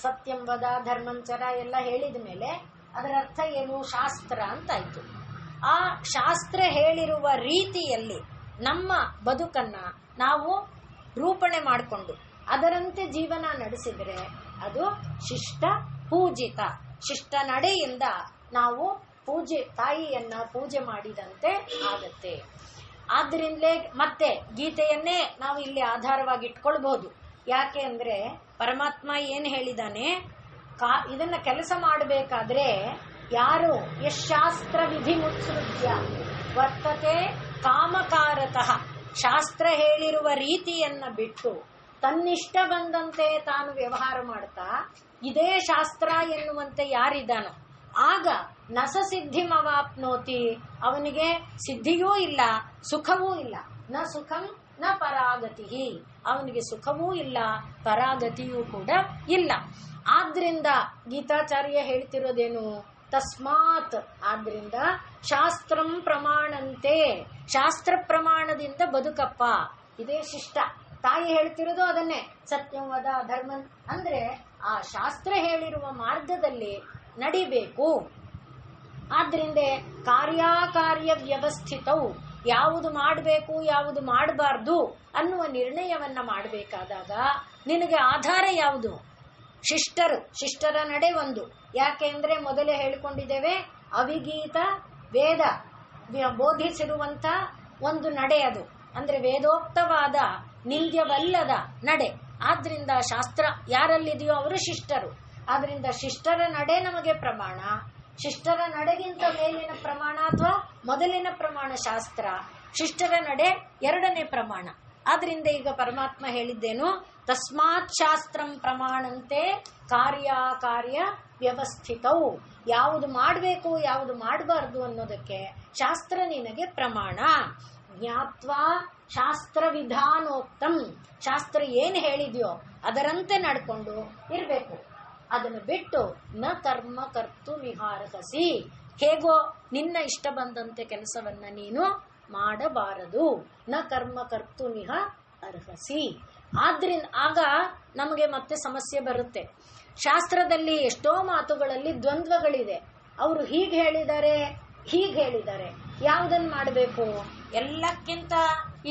ಸತ್ಯಂ ವದ ಧರ್ಮಂಚರ ಎಲ್ಲ ಹೇಳಿದ ಮೇಲೆ ಅದರ ಅರ್ಥ ಏನು? ಶಾಸ್ತ್ರ ಅಂತಾಯ್ತು. ಆ ಶಾಸ್ತ್ರ ಹೇಳಿರುವ ರೀತಿಯಲ್ಲಿ ನಮ್ಮ ಬದುಕನ್ನ ನಾವು ರೂಪಣೆ ಮಾಡಿಕೊಂಡು ಅದರಂತೆ ಜೀವನ ನಡೆಸಿದರೆ ಅದು ಶಿಷ್ಟ ಪೂಜಿತ. ಶಿಷ್ಟ ನಡೆಯಿಂದ ನಾವು ತಾಯಿಯನ್ನ ಪೂಜೆ ಮಾಡಿದಂತೆ ಆಗತ್ತೆ. ಆದ್ರಿಂದಲೇ ಮತ್ತೆ ಗೀತೆಯನ್ನೇ ನಾವು ಇಲ್ಲಿ ಆಧಾರವಾಗಿ ಇಟ್ಕೊಳ್ಬಹುದು. ಯಾಕೆ ಅಂದ್ರೆ ಪರಮಾತ್ಮ ಏನ್ ಹೇಳಿದಾನೆ? ಇದನ್ನ ಕೆಲಸ ಮಾಡಬೇಕಾದ್ರೆ ಯಾರು ಯಶಾಸ್ತ್ರ ವಿಧಿ ಮುತ್ಸೃಜ್ಯ ವರ್ತತೆ ಕಾಮಕಾರತಃ, ಶಾಸ್ತ್ರ ಹೇಳಿರುವ ರೀತಿಯನ್ನ ಬಿಟ್ಟು ತನ್ನಿಷ್ಟ ಬಂದಂತೆ ತಾನು ವ್ಯವಹಾರ ಮಾಡ್ತಾ ಇದೇ ಶಾಸ್ತ್ರ ಎನ್ನುವಂತೆ ಯಾರಿದ್ದಾನೋ ಆಗ ನಸ ಸಿದ್ಧಿಮವಾಪ್ನೋತಿ, ಅವನಿಗೆ ಸಿದ್ಧಿಯೂ ಇಲ್ಲ ಸುಖವೂ ಇಲ್ಲ. ನ ಸುಖಂ ನ ಪರಾಗತಿ, ಅವನಿಗೆ ಸುಖವೂ ಇಲ್ಲ ಪರಾಗತಿಯೂ ಕೂಡ ಇಲ್ಲ. ಆದ್ರಿಂದ ಗೀತಾಚಾರ್ಯ ಹೇಳ್ತಿರೋದೇನು? ತಸ್ಮಾತ್, ಆದ್ರಿಂದ ಶಾಸ್ತ್ರಂ ಪ್ರಮಾಣಂತೆ, ಶಾಸ್ತ್ರ ಪ್ರಮಾಣದಿಂದ ಬದುಕಪ್ಪ, ಇದೇ ಶಿಷ್ಟ. ತಾಯಿ ಹೇಳ್ತಿರೋದು ಅದನ್ನೇ, ಸತ್ಯಂ ವದ ಧರ್ಮ ಅಂದ್ರೆ ಆ ಶಾಸ್ತ್ರ ಹೇಳಿರುವ ಮಾರ್ಗದಲ್ಲಿ ನಡಿಬೇಕು. ಆದ್ರಿಂದ ಕಾರ್ಯಕಾರ್ಯ ವ್ಯವಸ್ಥಿತವು, ಯಾವುದು ಮಾಡಬೇಕು ಯಾವುದು ಮಾಡಬಾರ್ದು ಅನ್ನುವ ನಿರ್ಣಯವನ್ನ ಮಾಡಬೇಕಾದಾಗ ನಿನಗೆ ಆಧಾರ ಯಾವುದು? ಶಿಷ್ಟರ ನಡೆ ಒಂದು. ಯಾಕೆಂದ್ರೆ ಮೊದಲೇ ಹೇಳಿಕೊಂಡಿದ್ದೇವೆ, ಅವಿಗೀತ ವೇದ ಬೋಧಿಸಿರುವಂತ ಒಂದು ನಡೆ ಅದು, ಅಂದ್ರೆ ವೇದೋಕ್ತವಾದ ನಿಂದ್ಯವಲ್ಲದ ನಡೆ. ಆದ್ರಿಂದ ಶಾಸ್ತ್ರ ಯಾರಲ್ಲಿದೆಯೋ ಅವರು ಶಿಷ್ಟರು. ಆದ್ರಿಂದ ಶಿಷ್ಟರ ನಡೆ ನಮಗೆ ಪ್ರಮಾಣ. ಶಿಷ್ಟರ ನಡೆಗಿಂತ ಮೇಲಿನ ಪ್ರಮಾಣ ಅಥವಾ ಮೊದಲಿನ ಪ್ರಮಾಣ ಶಾಸ್ತ್ರ, ಶಿಷ್ಟರ ನಡೆ ಎರಡನೇ ಪ್ರಮಾಣ. ಆದ್ರಿಂದ ಈಗ ಪರಮಾತ್ಮ ಹೇಳಿದ್ದೇನು? ತಸ್ಮಾತ್ ಶಾಸ್ತ್ರಂ ಪ್ರಮಾಣಂತೆ ಕಾರ್ಯಕಾರ್ಯ ವ್ಯವಸ್ಥಿತವು, ಯಾವುದು ಮಾಡಬೇಕು ಯಾವುದು ಮಾಡಬಾರ್ದು ಅನ್ನೋದಕ್ಕೆ ಶಾಸ್ತ್ರ ನಿನಗೆ ಪ್ರಮಾಣ. ಜ್ಞಾತ್ವಾ ಶಾಸ್ತ್ರ ವಿಧಾನೋಕ್ತಂ, ಶಾಸ್ತ್ರ ಏನು ಹೇಳಿದ್ಯೋ ಅದರಂತೆ ನಡ್ಕೊಂಡು ಇರಬೇಕು. ಅದನ್ನು ಬಿಟ್ಟು ನ ಕರ್ಮ ಕರ್ತು ಮಿಹಾರ್ಹಸಿ, ಹೇಗೋ ನಿನ್ನ ಇಷ್ಟ ಬಂದಂತೆ ಕೆಲಸವನ್ನ ನೀನು ಮಾಡಬಾರದು. ನ ಕರ್ಮ ಕರ್ತು ಮಿಹ ಅರ್ಹಸಿ. ಆದ್ರಿಂದ ಆಗ ನಮಗೆ ಮತ್ತೆ ಸಮಸ್ಯೆ ಬರುತ್ತೆ. ಶಾಸ್ತ್ರದಲ್ಲಿ ಎಷ್ಟೋ ಮಾತುಗಳಲ್ಲಿ ದ್ವಂದ್ವಗಳಿದೆ. ಅವರು ಹೀಗೆ ಹೇಳಿದ್ದಾರೆ, ಯಾವುದನ್ನು ಮಾಡಬೇಕು? ಎಲ್ಲಕ್ಕಿಂತ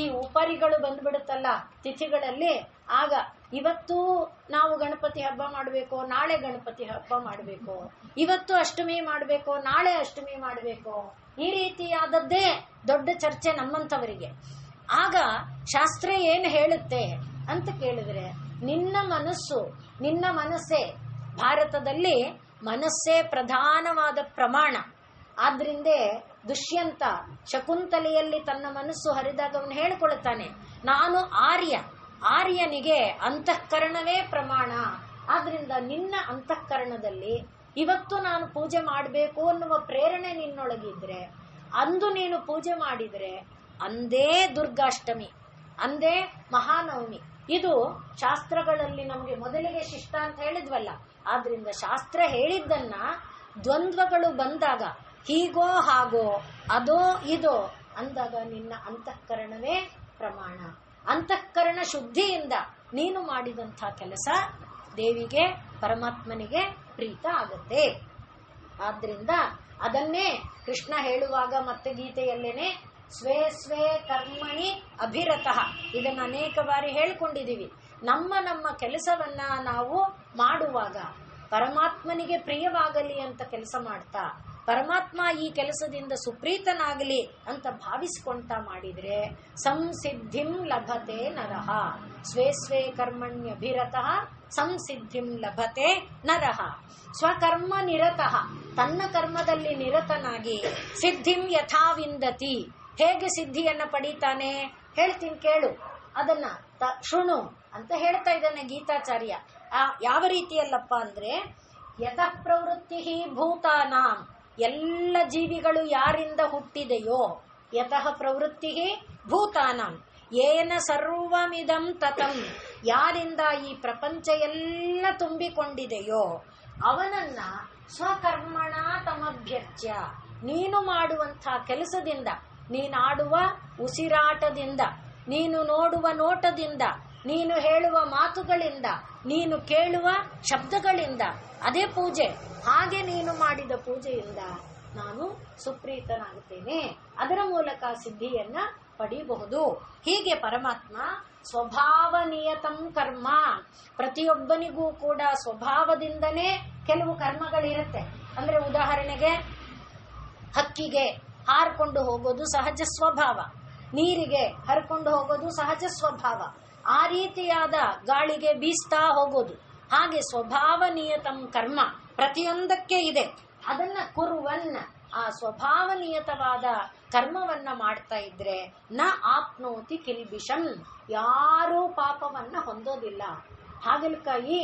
ಈ ಉಪರಿಗಳು ಬಂದ್ಬಿಡುತ್ತಲ್ಲ ತಿಥಿಗಳಲ್ಲಿ, ಆಗ ಇವತ್ತು ನಾವು ಗಣಪತಿ ಹಬ್ಬ ಮಾಡಬೇಕು, ನಾಳೆ ಗಣಪತಿ ಹಬ್ಬ ಮಾಡಬೇಕು, ಇವತ್ತು ಅಷ್ಟಮಿ ಮಾಡಬೇಕು, ನಾಳೆ ಅಷ್ಟಮಿ ಮಾಡಬೇಕು, ಈ ರೀತಿಯಾದದ್ದೇ ದೊಡ್ಡ ಚರ್ಚೆ ನಮ್ಮಂಥವರಿಗೆ. ಆಗ ಶಾಸ್ತ್ರ ಏನು ಹೇಳುತ್ತೆ ಅಂತ ಕೇಳಿದ್ರೆ, ನಿನ್ನ ಮನಸ್ಸೇ, ಭಾರತದಲ್ಲಿ ಮನಸ್ಸೇ ಪ್ರಧಾನವಾದ ಪ್ರಮಾಣ. ಆದ್ರಿಂದ ದುಷ್ಯಂತ ಶಕುಂತಲೆಯಲ್ಲಿ ತನ್ನ ಮನಸ್ಸು ಹರಿದಾಗ ಅವನು ಹೇಳಿಕೊಳ್ಳುತ್ತಾನೆ, ನಾನು ಆರ್ಯನಿಗೆ ಅಂತಃಕರಣವೇ ಪ್ರಮಾಣ. ಆದ್ರಿಂದ ನಿನ್ನ ಅಂತಃಕರಣದಲ್ಲಿ ಇವತ್ತು ನಾನು ಪೂಜೆ ಮಾಡಬೇಕು ಅನ್ನುವ ಪ್ರೇರಣೆ ನಿನ್ನೊಳಗಿದ್ರೆ, ಅಂದು ನೀನು ಪೂಜೆ ಮಾಡಿದ್ರೆ ಅಂದೇ ದುರ್ಗಾಷ್ಟಮಿ, ಅಂದೇ ಮಹಾನವಮಿ. ಇದು ಶಾಸ್ತ್ರಗಳಲ್ಲಿ ನಮಗೆ ಮೊದಲಿಗೆ ಶಿಷ್ಟ ಅಂತ ಹೇಳಿದ್ವಲ್ಲ. ಆದ್ರಿಂದ ಶಾಸ್ತ್ರ ಹೇಳಿದ್ದನ್ನ ದ್ವಂದ್ವಗಳು ಬಂದಾಗ, ಹೀಗೋ ಹಾಗೋ ಅದೋ ಇದೋ ಅಂದಾಗ ನಿನ್ನ ಅಂತಃಕರಣವೇ ಪ್ರಮಾಣ. ಅಂತಃಕರಣ ಶುದ್ಧಿಯಿಂದ ನೀನು ಮಾಡಿದಂಥ ಕೆಲಸ ದೇವಿಗೆ ಪರಮಾತ್ಮನಿಗೆ ಪ್ರೀತ ಆಗತ್ತೆ. ಆದ್ರಿಂದ ಅದನ್ನೇ ಕೃಷ್ಣ ಹೇಳುವಾಗ ಮತ್ತೆ ಗೀತೆಯಲ್ಲೇನೆ ಸ್ವೇ ಸ್ವೇ ಕರ್ಮಣಿ ಅಭಿರತಃ, ಇದನ್ನ ಅನೇಕ ಬಾರಿ ಹೇಳ್ಕೊಂಡಿದೀವಿ. ನಮ್ಮ ಕೆಲಸವನ್ನ ನಾವು ಮಾಡುವಾಗ ಪರಮಾತ್ಮನಿಗೆ ಪ್ರಿಯವಾಗಲಿ ಅಂತ ಕೆಲಸ ಮಾಡ್ತಾ, ಪರಮಾತ್ಮ ಈ ಕೆಲಸದಿಂದ ಸುಪ್ರೀತನಾಗಲಿ ಅಂತ ಭಾವಿಸಿಕೊಂತ ಮಾಡಿದ್ರೆ ಸಂಸಿದ್ಧಿಂ ಲಭತೆ ನರಹ. ಸ್ವೇ ಸ್ವೇ ಕರ್ಮಣ್ಯಭಿರತಃ ಸಂಸಿದ್ಧಿಂ ಲಭತೆ ನರಹ. ಸ್ವಕರ್ಮ ನಿರತಃ, ತನ್ನ ಕರ್ಮದಲ್ಲಿ ನಿರತನಾಗಿ ಸಿದ್ಧಿಂ ಯಥಾವಿಂದತಿ, ಹೇಗೆ ಸಿದ್ಧಿಯನ್ನ ಪಡೀತಾನೆ ಹೇಳ್ತೀನಿ ಕೇಳು, ಅದನ್ನ ಶೃಣು ಅಂತ ಹೇಳ್ತಾ ಇದ್ದಾನೆ ಗೀತಾಚಾರ್ಯ. ಯಾವ ರೀತಿಯಲ್ಲಪ್ಪ ಅಂದ್ರೆ, ಯತಃ ಪ್ರವೃತ್ತಿ ಭೂತಾನಾಂ, ಎಲ್ಲ ಜೀವಿಗಳು ಯಾರಿಂದ ಹುಟ್ಟಿದೆಯೋ, ಯತಃ ಪ್ರವೃತ್ತಿ ಭೂತಾನಾಂ ಏನ ಸರ್ವಮಿದಂ ತತಂ, ಯಾರಿಂದ ಈ ಪ್ರಪಂಚ ಎಲ್ಲ ತುಂಬಿಕೊಂಡಿದೆಯೋ ಅವನನ್ನ ಸ್ವಕರ್ಮಣ ತಮಭ್ಯರ್ಚ್ಯ, ನೀನು ಮಾಡುವಂಥ ಕೆಲಸದಿಂದ, ನೀನಾಡುವ ಉಸಿರಾಟದಿಂದ, ನೀನು ನೋಡುವ ನೋಟದಿಂದ, ನೀನು ಹೇಳುವ ಮಾತುಗಳಿಂದ, ನೀನು ಕೇಳುವ ಶಬ್ದಗಳಿಂದ, ಅದೇ ಪೂಜೆ. ಹಾಗೆ ನೀನು ಮಾಡಿದ ಪೂಜೆಯಿಂದ ನಾನು ಸುಪ್ರೀತನಾಗುತ್ತೇನೆ, ಅದರ ಮೂಲಕ ಸಿದ್ಧಿಯನ್ನ ಪಡೆಯಬಹುದು. ಹೀಗೆ ಪರಮಾತ್ಮ ಸ್ವಭಾವ ನಿಯತಂ ಕರ್ಮ, ಪ್ರತಿಯೊಬ್ಬನಿಗೂ ಕೂಡ ಸ್ವಭಾವದಿಂದನೇ ಕೆಲವು ಕರ್ಮಗಳಿರುತ್ತೆ. ಅಂದ್ರೆ ಉದಾಹರಣೆಗೆ ಹಕ್ಕಿಗೆ ಹಾರ್ಕೊಂಡು ಹೋಗೋದು ಸಹಜ ಸ್ವಭಾವ, ನೀರಿಗೆ ಹರ್ಕೊಂಡು ಹೋಗೋದು ಸಹಜ ಸ್ವಭಾವ, ಆ ರೀತಿಯಾದ ಗಾಳಿಗೆ ಬೀಸ್ತಾ ಹೋಗೋದು. ಹಾಗೆ ಸ್ವಭಾವ ನಿಯತಂ ಕರ್ಮ ಪ್ರತಿಯೊಂದಕ್ಕೆ ಇದೆ. ಅದನ್ನ ಕುರುವನ್ನ, ಆ ಸ್ವಭಾವ ನಿಯತವಾದ ಕರ್ಮವನ್ನ ಮಾಡ್ತಾ ಇದ್ರೆ ನ ಆಪ್ನೋತಿ ಕಿಲ್ಬಿಷಂ, ಯಾರೂ ಪಾಪವನ್ನ ಹೊಂದೋದಿಲ್ಲ. ಹಾಗಲಕಾಯಿ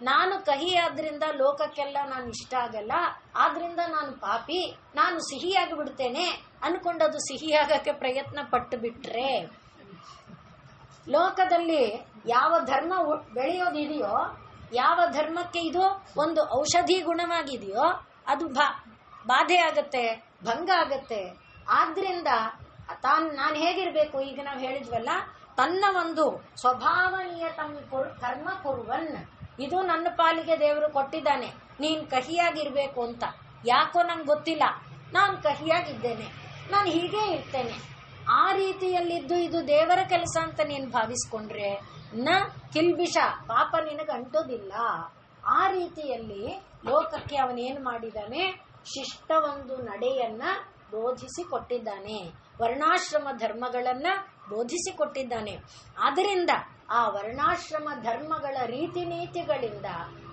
ನಾನು ಕಹಿ ಆದ್ರಿಂದ ಲೋಕಕ್ಕೆಲ್ಲ ನಾನು ಇಷ್ಟ ಆಗಲ್ಲ, ಆದ್ರಿಂದ ನಾನು ಪಾಪಿ, ನಾನು ಸಿಹಿಯಾಗಿ ಬಿಡ್ತೇನೆ ಅನ್ಕೊಂಡದು ಸಿಹಿಯಾಗಕ್ಕೆ ಪ್ರಯತ್ನ ಪಟ್ಟು ಬಿಟ್ರೆ ಲೋಕದಲ್ಲಿ ಯಾವ ಧರ್ಮ ಬೆಳೆಯೋದಿದೆಯೋ, ಯಾವ ಧರ್ಮಕ್ಕೆ ಇದು ಒಂದು ಔಷಧಿ ಗುಣವಾಗಿದೆಯೋ ಅದು ಬಾಧೆ ಆಗತ್ತೆ, ಭಂಗ ಆಗತ್ತೆ. ಆದ್ರಿಂದ ನಾನು ಹೇಗಿರ್ಬೇಕು, ಈಗ ನಾವು ಹೇಳಿದ್ವಲ್ಲ, ತನ್ನ ಒಂದು ಸ್ವಭಾವನೀಯ ಕರ್ಮ ಕುರುವನ್, ಇದು ನನ್ನ ಪಾಲಿಗೆ ದೇವರು ಕೊಟ್ಟಿದ್ದಾನೆ, ನೀನ್ ಕಹಿಯಾಗಿರ್ಬೇಕು ಅಂತ. ಯಾಕೋ ನಂಗೆ ಗೊತ್ತಿಲ್ಲ, ನಾನು ಕಹಿಯಾಗಿದ್ದೇನೆ, ನಾನು ಹೀಗೆ ಇರ್ತೇನೆ. ಆ ರೀತಿಯಲ್ಲಿದ್ದು ಇದು ದೇವರ ಕೆಲಸ ಅಂತ ನೀನು ಭಾವಿಸ್ಕೊಂಡ್ರೆ ನ ಕಿಲ್ಬಿಷ, ಪಾಪ ನಿನಗೆ ಅಂಟೋದಿಲ್ಲ. ಆ ರೀತಿಯಲ್ಲಿ ಲೋಕಕ್ಕೆ ಅವನೇನು ಮಾಡಿದ್ದಾನೆ, ಶಿಷ್ಟ ಒಂದು ನಡೆಯನ್ನ ಬೋಧಿಸಿಕೊಟ್ಟಿದ್ದಾನೆ, ವರ್ಣಾಶ್ರಮ ಧರ್ಮಗಳನ್ನ ಬೋಧಿಸಿಕೊಟ್ಟಿದ್ದಾನೆ. ಆದ್ದರಿಂದ ಆ ವರ್ಣಾಶ್ರಮ ಧರ್ಮಗಳ ರೀತಿ ನೀತಿಗಳಿಂದ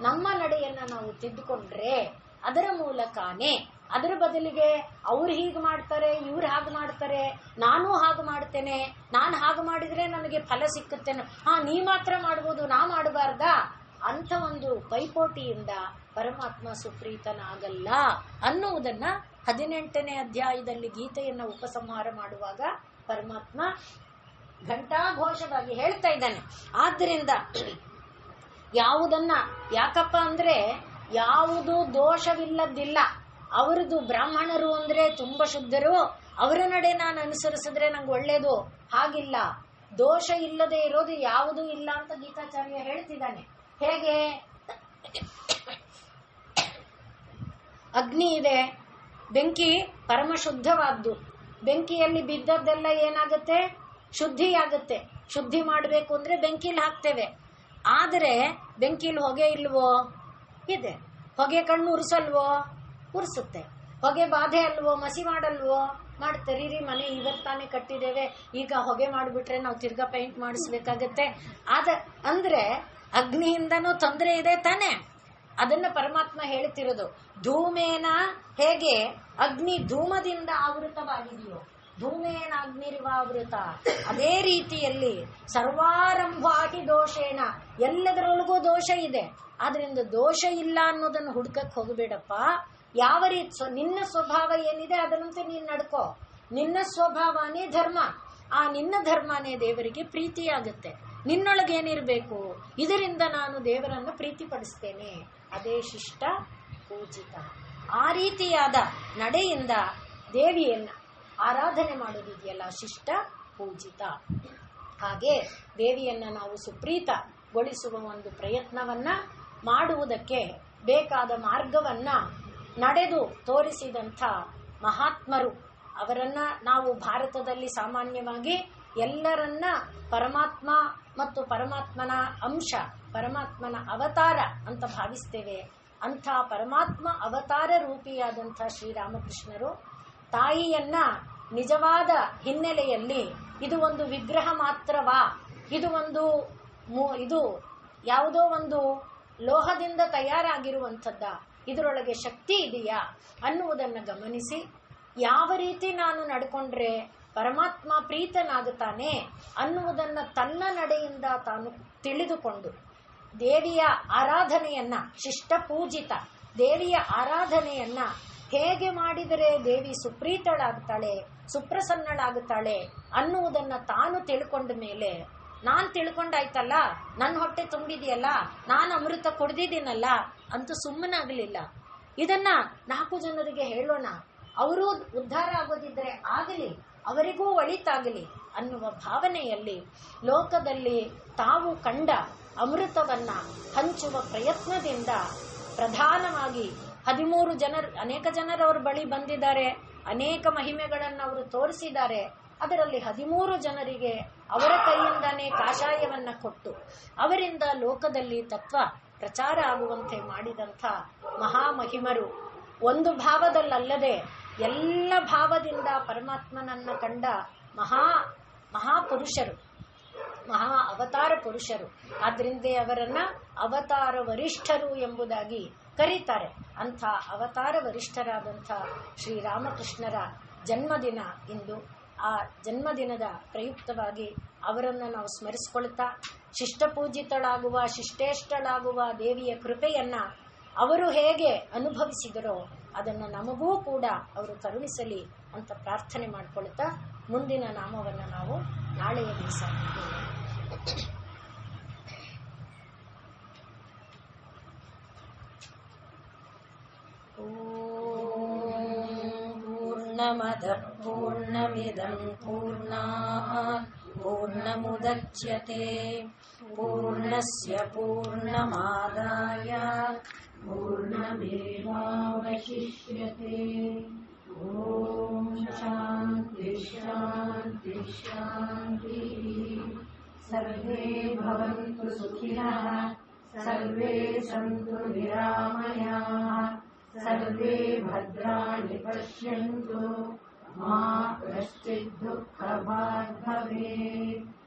ನಮ್ಮ ನಡೆಯನ್ನ ನಾವು ತಿದ್ದುಕೊಂಡ್ರೆ ಅದರ ಮೂಲಕನೇ, ಅದರ ಬದಲಿಗೆ ಅವ್ರು ಹೀಗೆ ಮಾಡ್ತಾರೆ, ಇವ್ರು ಹಾಗೆ ಮಾಡ್ತಾರೆ, ನಾನು ಹಾಗೆ ಮಾಡ್ತೇನೆ, ನಾನು ಹಾಗೆ ಮಾಡಿದ್ರೆ ನನಗೆ ಫಲ ಸಿಕ್ಕುತ್ತೇನೆ, ನೀ ಮಾತ್ರ ಮಾಡ್ಬೋದು, ನಾ ಮಾಡಬಾರ್ದಾ ಅಂತ ಒಂದು ಪೈಪೋಟಿಯಿಂದ ಪರಮಾತ್ಮ ಸುಪ್ರೀತನಾಗಲ್ಲ ಅನ್ನುವುದನ್ನ 18ನೇ ಅಧ್ಯಾಯದಲ್ಲಿ ಗೀತೆಯನ್ನ ಉಪಸಂಹಾರ ಮಾಡುವಾಗ ಪರಮಾತ್ಮ ಘಂಟಾಘೋಷವಾಗಿ ಹೇಳ್ತಾ ಇದ್ದಾನೆ. ಆದ್ದರಿಂದ ಯಾವುದನ್ನ, ಯಾಕಪ್ಪ ಅಂದ್ರೆ ಯಾವುದು ದೋಷವಿಲ್ಲದಿಲ್ಲ. ಅವರದು ಬ್ರಾಹ್ಮಣರು ಅಂದ್ರೆ ತುಂಬಾ ಶುದ್ಧರು, ಅವರ ನಡೆ ನಾನು ಅನುಸರಿಸಿದ್ರೆ ನಂಗೆ ಒಳ್ಳೇದು, ಹಾಗಿಲ್ಲ. ದೋಷ ಇಲ್ಲದೆ ಇರೋದು ಯಾವುದೂ ಇಲ್ಲ ಅಂತ ಗೀತಾಚಾರ್ಯ ಹೇಳ್ತಿದ್ದಾನೆ. ಹೇಗೆ? ಅಗ್ನಿ ಇದೆ, ಬೆಂಕಿ ಪರಮ ಶುದ್ಧವಾದ್ದು, ಬೆಂಕಿಯಲ್ಲಿ ಬಿದ್ದದ್ದೆಲ್ಲ ಏನಾಗುತ್ತೆ, ಶುದ್ಧಿಯಾಗುತ್ತೆ. ಶುದ್ಧಿ ಮಾಡಬೇಕು ಅಂದ್ರೆ ಬೆಂಕಿಲಿ ಹಾಕ್ತೇವೆ, ಆದರೆ ಬೆಂಕಿಲಿ ಹೊಗೆ ಇಲ್ವೋ? ಇದೆ. ಹೊಗೆ ಕಣ್ಣು ಉರಿಸಲ್ವೋ? ಉರಿಸುತ್ತೆ. ಹೊಗೆ ಬಾಧೆ ಅಲ್ವೋ? ಮಸಿ ಮಾಡಲ್ವೋ? ಮಾಡ್ತಾರೆ. ರೀ ಮನೆ ಇವತ್ತಾನೆ ಕಟ್ಟಿದ್ದೇವೆ, ಈಗ ಹೊಗೆ ಮಾಡಿಬಿಟ್ರೆ ನಾವು ತಿರ್ಗಾ ಪೇಂಟ್ ಮಾಡಿಸ್ಬೇಕಾಗತ್ತೆ. ಅಂದ್ರೆ ಅಗ್ನಿಯಿಂದನೂ ತೊಂದರೆ ಇದೆ ತಾನೆ. ಅದನ್ನ ಪರಮಾತ್ಮ ಹೇಳ್ತಿರೋದು. ಧೂಮೇನ ಹೇಗೆ ಅಗ್ನಿ ಧೂಮದಿಂದ ಆವೃತವಾಗಿದೆಯೋ, ಧೂಮೇನ ಅಗ್ನಿರಿವಾವೃತ, ಅದೇ ರೀತಿಯಲ್ಲಿ ಸರ್ವಾರಂಭಾಗಿ ದೋಷೇಣ, ಎಲ್ಲದರೊಳಗೂ ದೋಷ ಇದೆ. ಆದ್ರಿಂದ ದೋಷ ಇಲ್ಲ ಅನ್ನೋದನ್ನು ಹುಡ್ಕಕ್ ಹೋಗಬೇಡಪ್ಪ. ಯಾವ ರೀತಿ ನಿನ್ನ ಸ್ವಭಾವ ಏನಿದೆ ಅದರಂತೆ ನೀನ್ ನಡ್ಕೋ. ನಿನ್ನ ಸ್ವಭಾವನೇ ಧರ್ಮ, ಆ ನಿನ್ನ ಧರ್ಮನೇ ದೇವರಿಗೆ ಪ್ರೀತಿಯಾಗುತ್ತೆ. ನಿನ್ನೊಳಗೇನಿರ್ಬೇಕು, ಇದರಿಂದ ನಾನು ದೇವರನ್ನು ಪ್ರೀತಿಪಡಿಸ್ತೇನೆ, ಅದೇ ಶಿಷ್ಟ ಪೂಜಿತ. ಆ ರೀತಿಯಾದ ನಡೆಯಿಂದ ದೇವಿಯನ್ನ ಆರಾಧನೆ ಮಾಡೋದಿದೆಯಲ್ಲ, ಶಿಷ್ಟ ಪೂಜಿತ. ಹಾಗೆ ದೇವಿಯನ್ನ ನಾವು ಸುಪ್ರೀತಗೊಳಿಸುವ ಒಂದು ಪ್ರಯತ್ನವನ್ನ ಮಾಡುವುದಕ್ಕೆ ಬೇಕಾದ ಮಾರ್ಗವನ್ನ ನಡೆದು ತೋರಿಸಿದಂಥ ಮಹಾತ್ಮರು, ಅವರನ್ನ ನಾವು ಭಾರತದಲ್ಲಿ ಸಾಮಾನ್ಯವಾಗಿ ಎಲ್ಲರನ್ನ ಪರಮಾತ್ಮ ಮತ್ತು ಪರಮಾತ್ಮನ ಅಂಶ, ಪರಮಾತ್ಮನ ಅವತಾರ ಅಂತ ಭಾವಿಸ್ತೇವೆ. ಅಂಥ ಪರಮಾತ್ಮ ಅವತಾರ ರೂಪಿಯಾದಂಥ ಶ್ರೀರಾಮಕೃಷ್ಣರು ತಾಯಿಯನ್ನ ನಿಜವಾದ ಹಿನ್ನೆಲೆಯಲ್ಲಿ ಇದು ಒಂದು ವಿಗ್ರಹ ಮಾತ್ರವಾ, ಇದು ಯಾವುದೋ ಒಂದು ಲೋಹದಿಂದ ತಯಾರಾಗಿರುವಂಥದ್ದ, ಇದರೊಳಗೆ ಶಕ್ತಿ ಇದೆಯಾ ಅನ್ನುವುದನ್ನು ಗಮನಿಸಿ ಯಾವ ರೀತಿ ನಾನು ನಡ್ಕೊಂಡ್ರೆ ಪರಮಾತ್ಮ ಪ್ರೀತನಾಗುತ್ತಾನೆ ಅನ್ನುವುದನ್ನ ತನ್ನ ನಡೆಯಿಂದ ತಾನು ತಿಳಿದುಕೊಂಡು ದೇವಿಯ ಆರಾಧನೆಯನ್ನ, ಶಿಷ್ಟ ಪೂಜಿತ ದೇವಿಯ ಆರಾಧನೆಯನ್ನ ಹೇಗೆ ಮಾಡಿದರೆ ದೇವಿ ಸುಪ್ರೀತಳಾಗ್ತಾಳೆ, ಸುಪ್ರಸನ್ನಳಾಗುತ್ತಾಳೆ ಅನ್ನುವುದನ್ನ ತಾನು ತಿಳ್ಕೊಂಡ ಮೇಲೆ, ನಾನ್ ತಿಳ್ಕೊಂಡಾಯ್ತಲ್ಲ, ನನ್ನ ಹೊಟ್ಟೆ ತುಂಬಿದೆಯಲ್ಲ, ನಾನು ಅಮೃತ ಕುಡ್ದಿದ್ದೀನಲ್ಲ ಅಂತ ಸುಮ್ಮನಾಗಲಿಲ್ಲ. ಇದನ್ನ 4 ಜನರಿಗೆ ಹೇಳೋಣ, ಅವರೂ ಉದ್ಧಾರ ಆಗೋದಿದ್ರೆ ಆಗಲಿ, ಅವರಿಗೂ ಒಳಿತಾಗಲಿ ಅನ್ನುವ ಭಾವನೆಯಲ್ಲಿ ಲೋಕದಲ್ಲಿ ತಾವು ಕಂಡ ಅಮೃತವನ್ನ ಹಂಚುವ ಪ್ರಯತ್ನದಿಂದ ಪ್ರಧಾನವಾಗಿ 13 ಜನರು, ಅನೇಕ ಜನರು ಅವ್ರ ಬಳಿ ಬಂದಿದ್ದಾರೆ, ಅನೇಕ ಮಹಿಮೆಗಳನ್ನು ಅವರು ತೋರಿಸಿದ್ದಾರೆ. ಅದರಲ್ಲಿ 13 ಜನರಿಗೆ ಅವರ ಕೈಯಿಂದಾನೇ ಕಾಷಾಯವನ್ನ ಕೊಟ್ಟು ಅವರಿಂದ ಲೋಕದಲ್ಲಿ ತತ್ವ ಪ್ರಚಾರ ಆಗುವಂತೆ ಮಾಡಿದಂಥ ಮಹಾಮಹಿಮರು, ಒಂದು ಭಾವದಲ್ಲಲ್ಲದೆ ಎಲ್ಲ ಭಾವದಿಂದ ಪರಮಾತ್ಮನನ್ನ ಕಂಡ ಮಹಾಪುರುಷರು, ಮಹಾ ಅವತಾರ ಪುರುಷರು. ಆದ್ರಿಂದ ಅವರನ್ನ ಅವತಾರ ವರಿಷ್ಠರು ಎಂಬುದಾಗಿ ಕರೀತಾರೆ. ಅಂಥ ಅವತಾರ ವರಿಷ್ಠರಾದಂಥ ಶ್ರೀರಾಮಕೃಷ್ಣರ ಜನ್ಮದಿನ ಇಂದು. ಆ ಜನ್ಮದಿನದ ಪ್ರಯುಕ್ತವಾಗಿ ಅವರನ್ನು ನಾವು ಸ್ಮರಿಸಿಕೊಳ್ತಾ, ಶಿಷ್ಟಪೂಜಿತಳಾಗುವ, ಶಿಷ್ಟೇಷ್ಟಳಾಗುವ ದೇವಿಯ ಕೃಪೆಯನ್ನ ಅವರು ಹೇಗೆ ಅನುಭವಿಸಿದರೋ ಅದನ್ನು ನಮಗೂ ಕೂಡ ಅವರು ಕರುಣಿಸಲಿ ಅಂತ ಪ್ರಾರ್ಥನೆ ಮಾಡಿಕೊಳ್ತಾ ಮುಂದಿನ ನಾಮವನ್ನು ನಾವು ನಾಳೆಯ ದಿವಸ पूर्णमदः पूर्णमिदं पूर्णात् पूर्णमुदच्यते पूर्णस्य पूर्णमादाय पूर्णमेवावशिष्यते। ॐ शान्ति शान्ति शान्तिः। सर्वे भवन्तु सुखिनः, सर्वे सन्तु निरामयाः, सर्वे भद्राणि पश्यन्तु, मा कश्चित् दुःखभाग् भवेत्।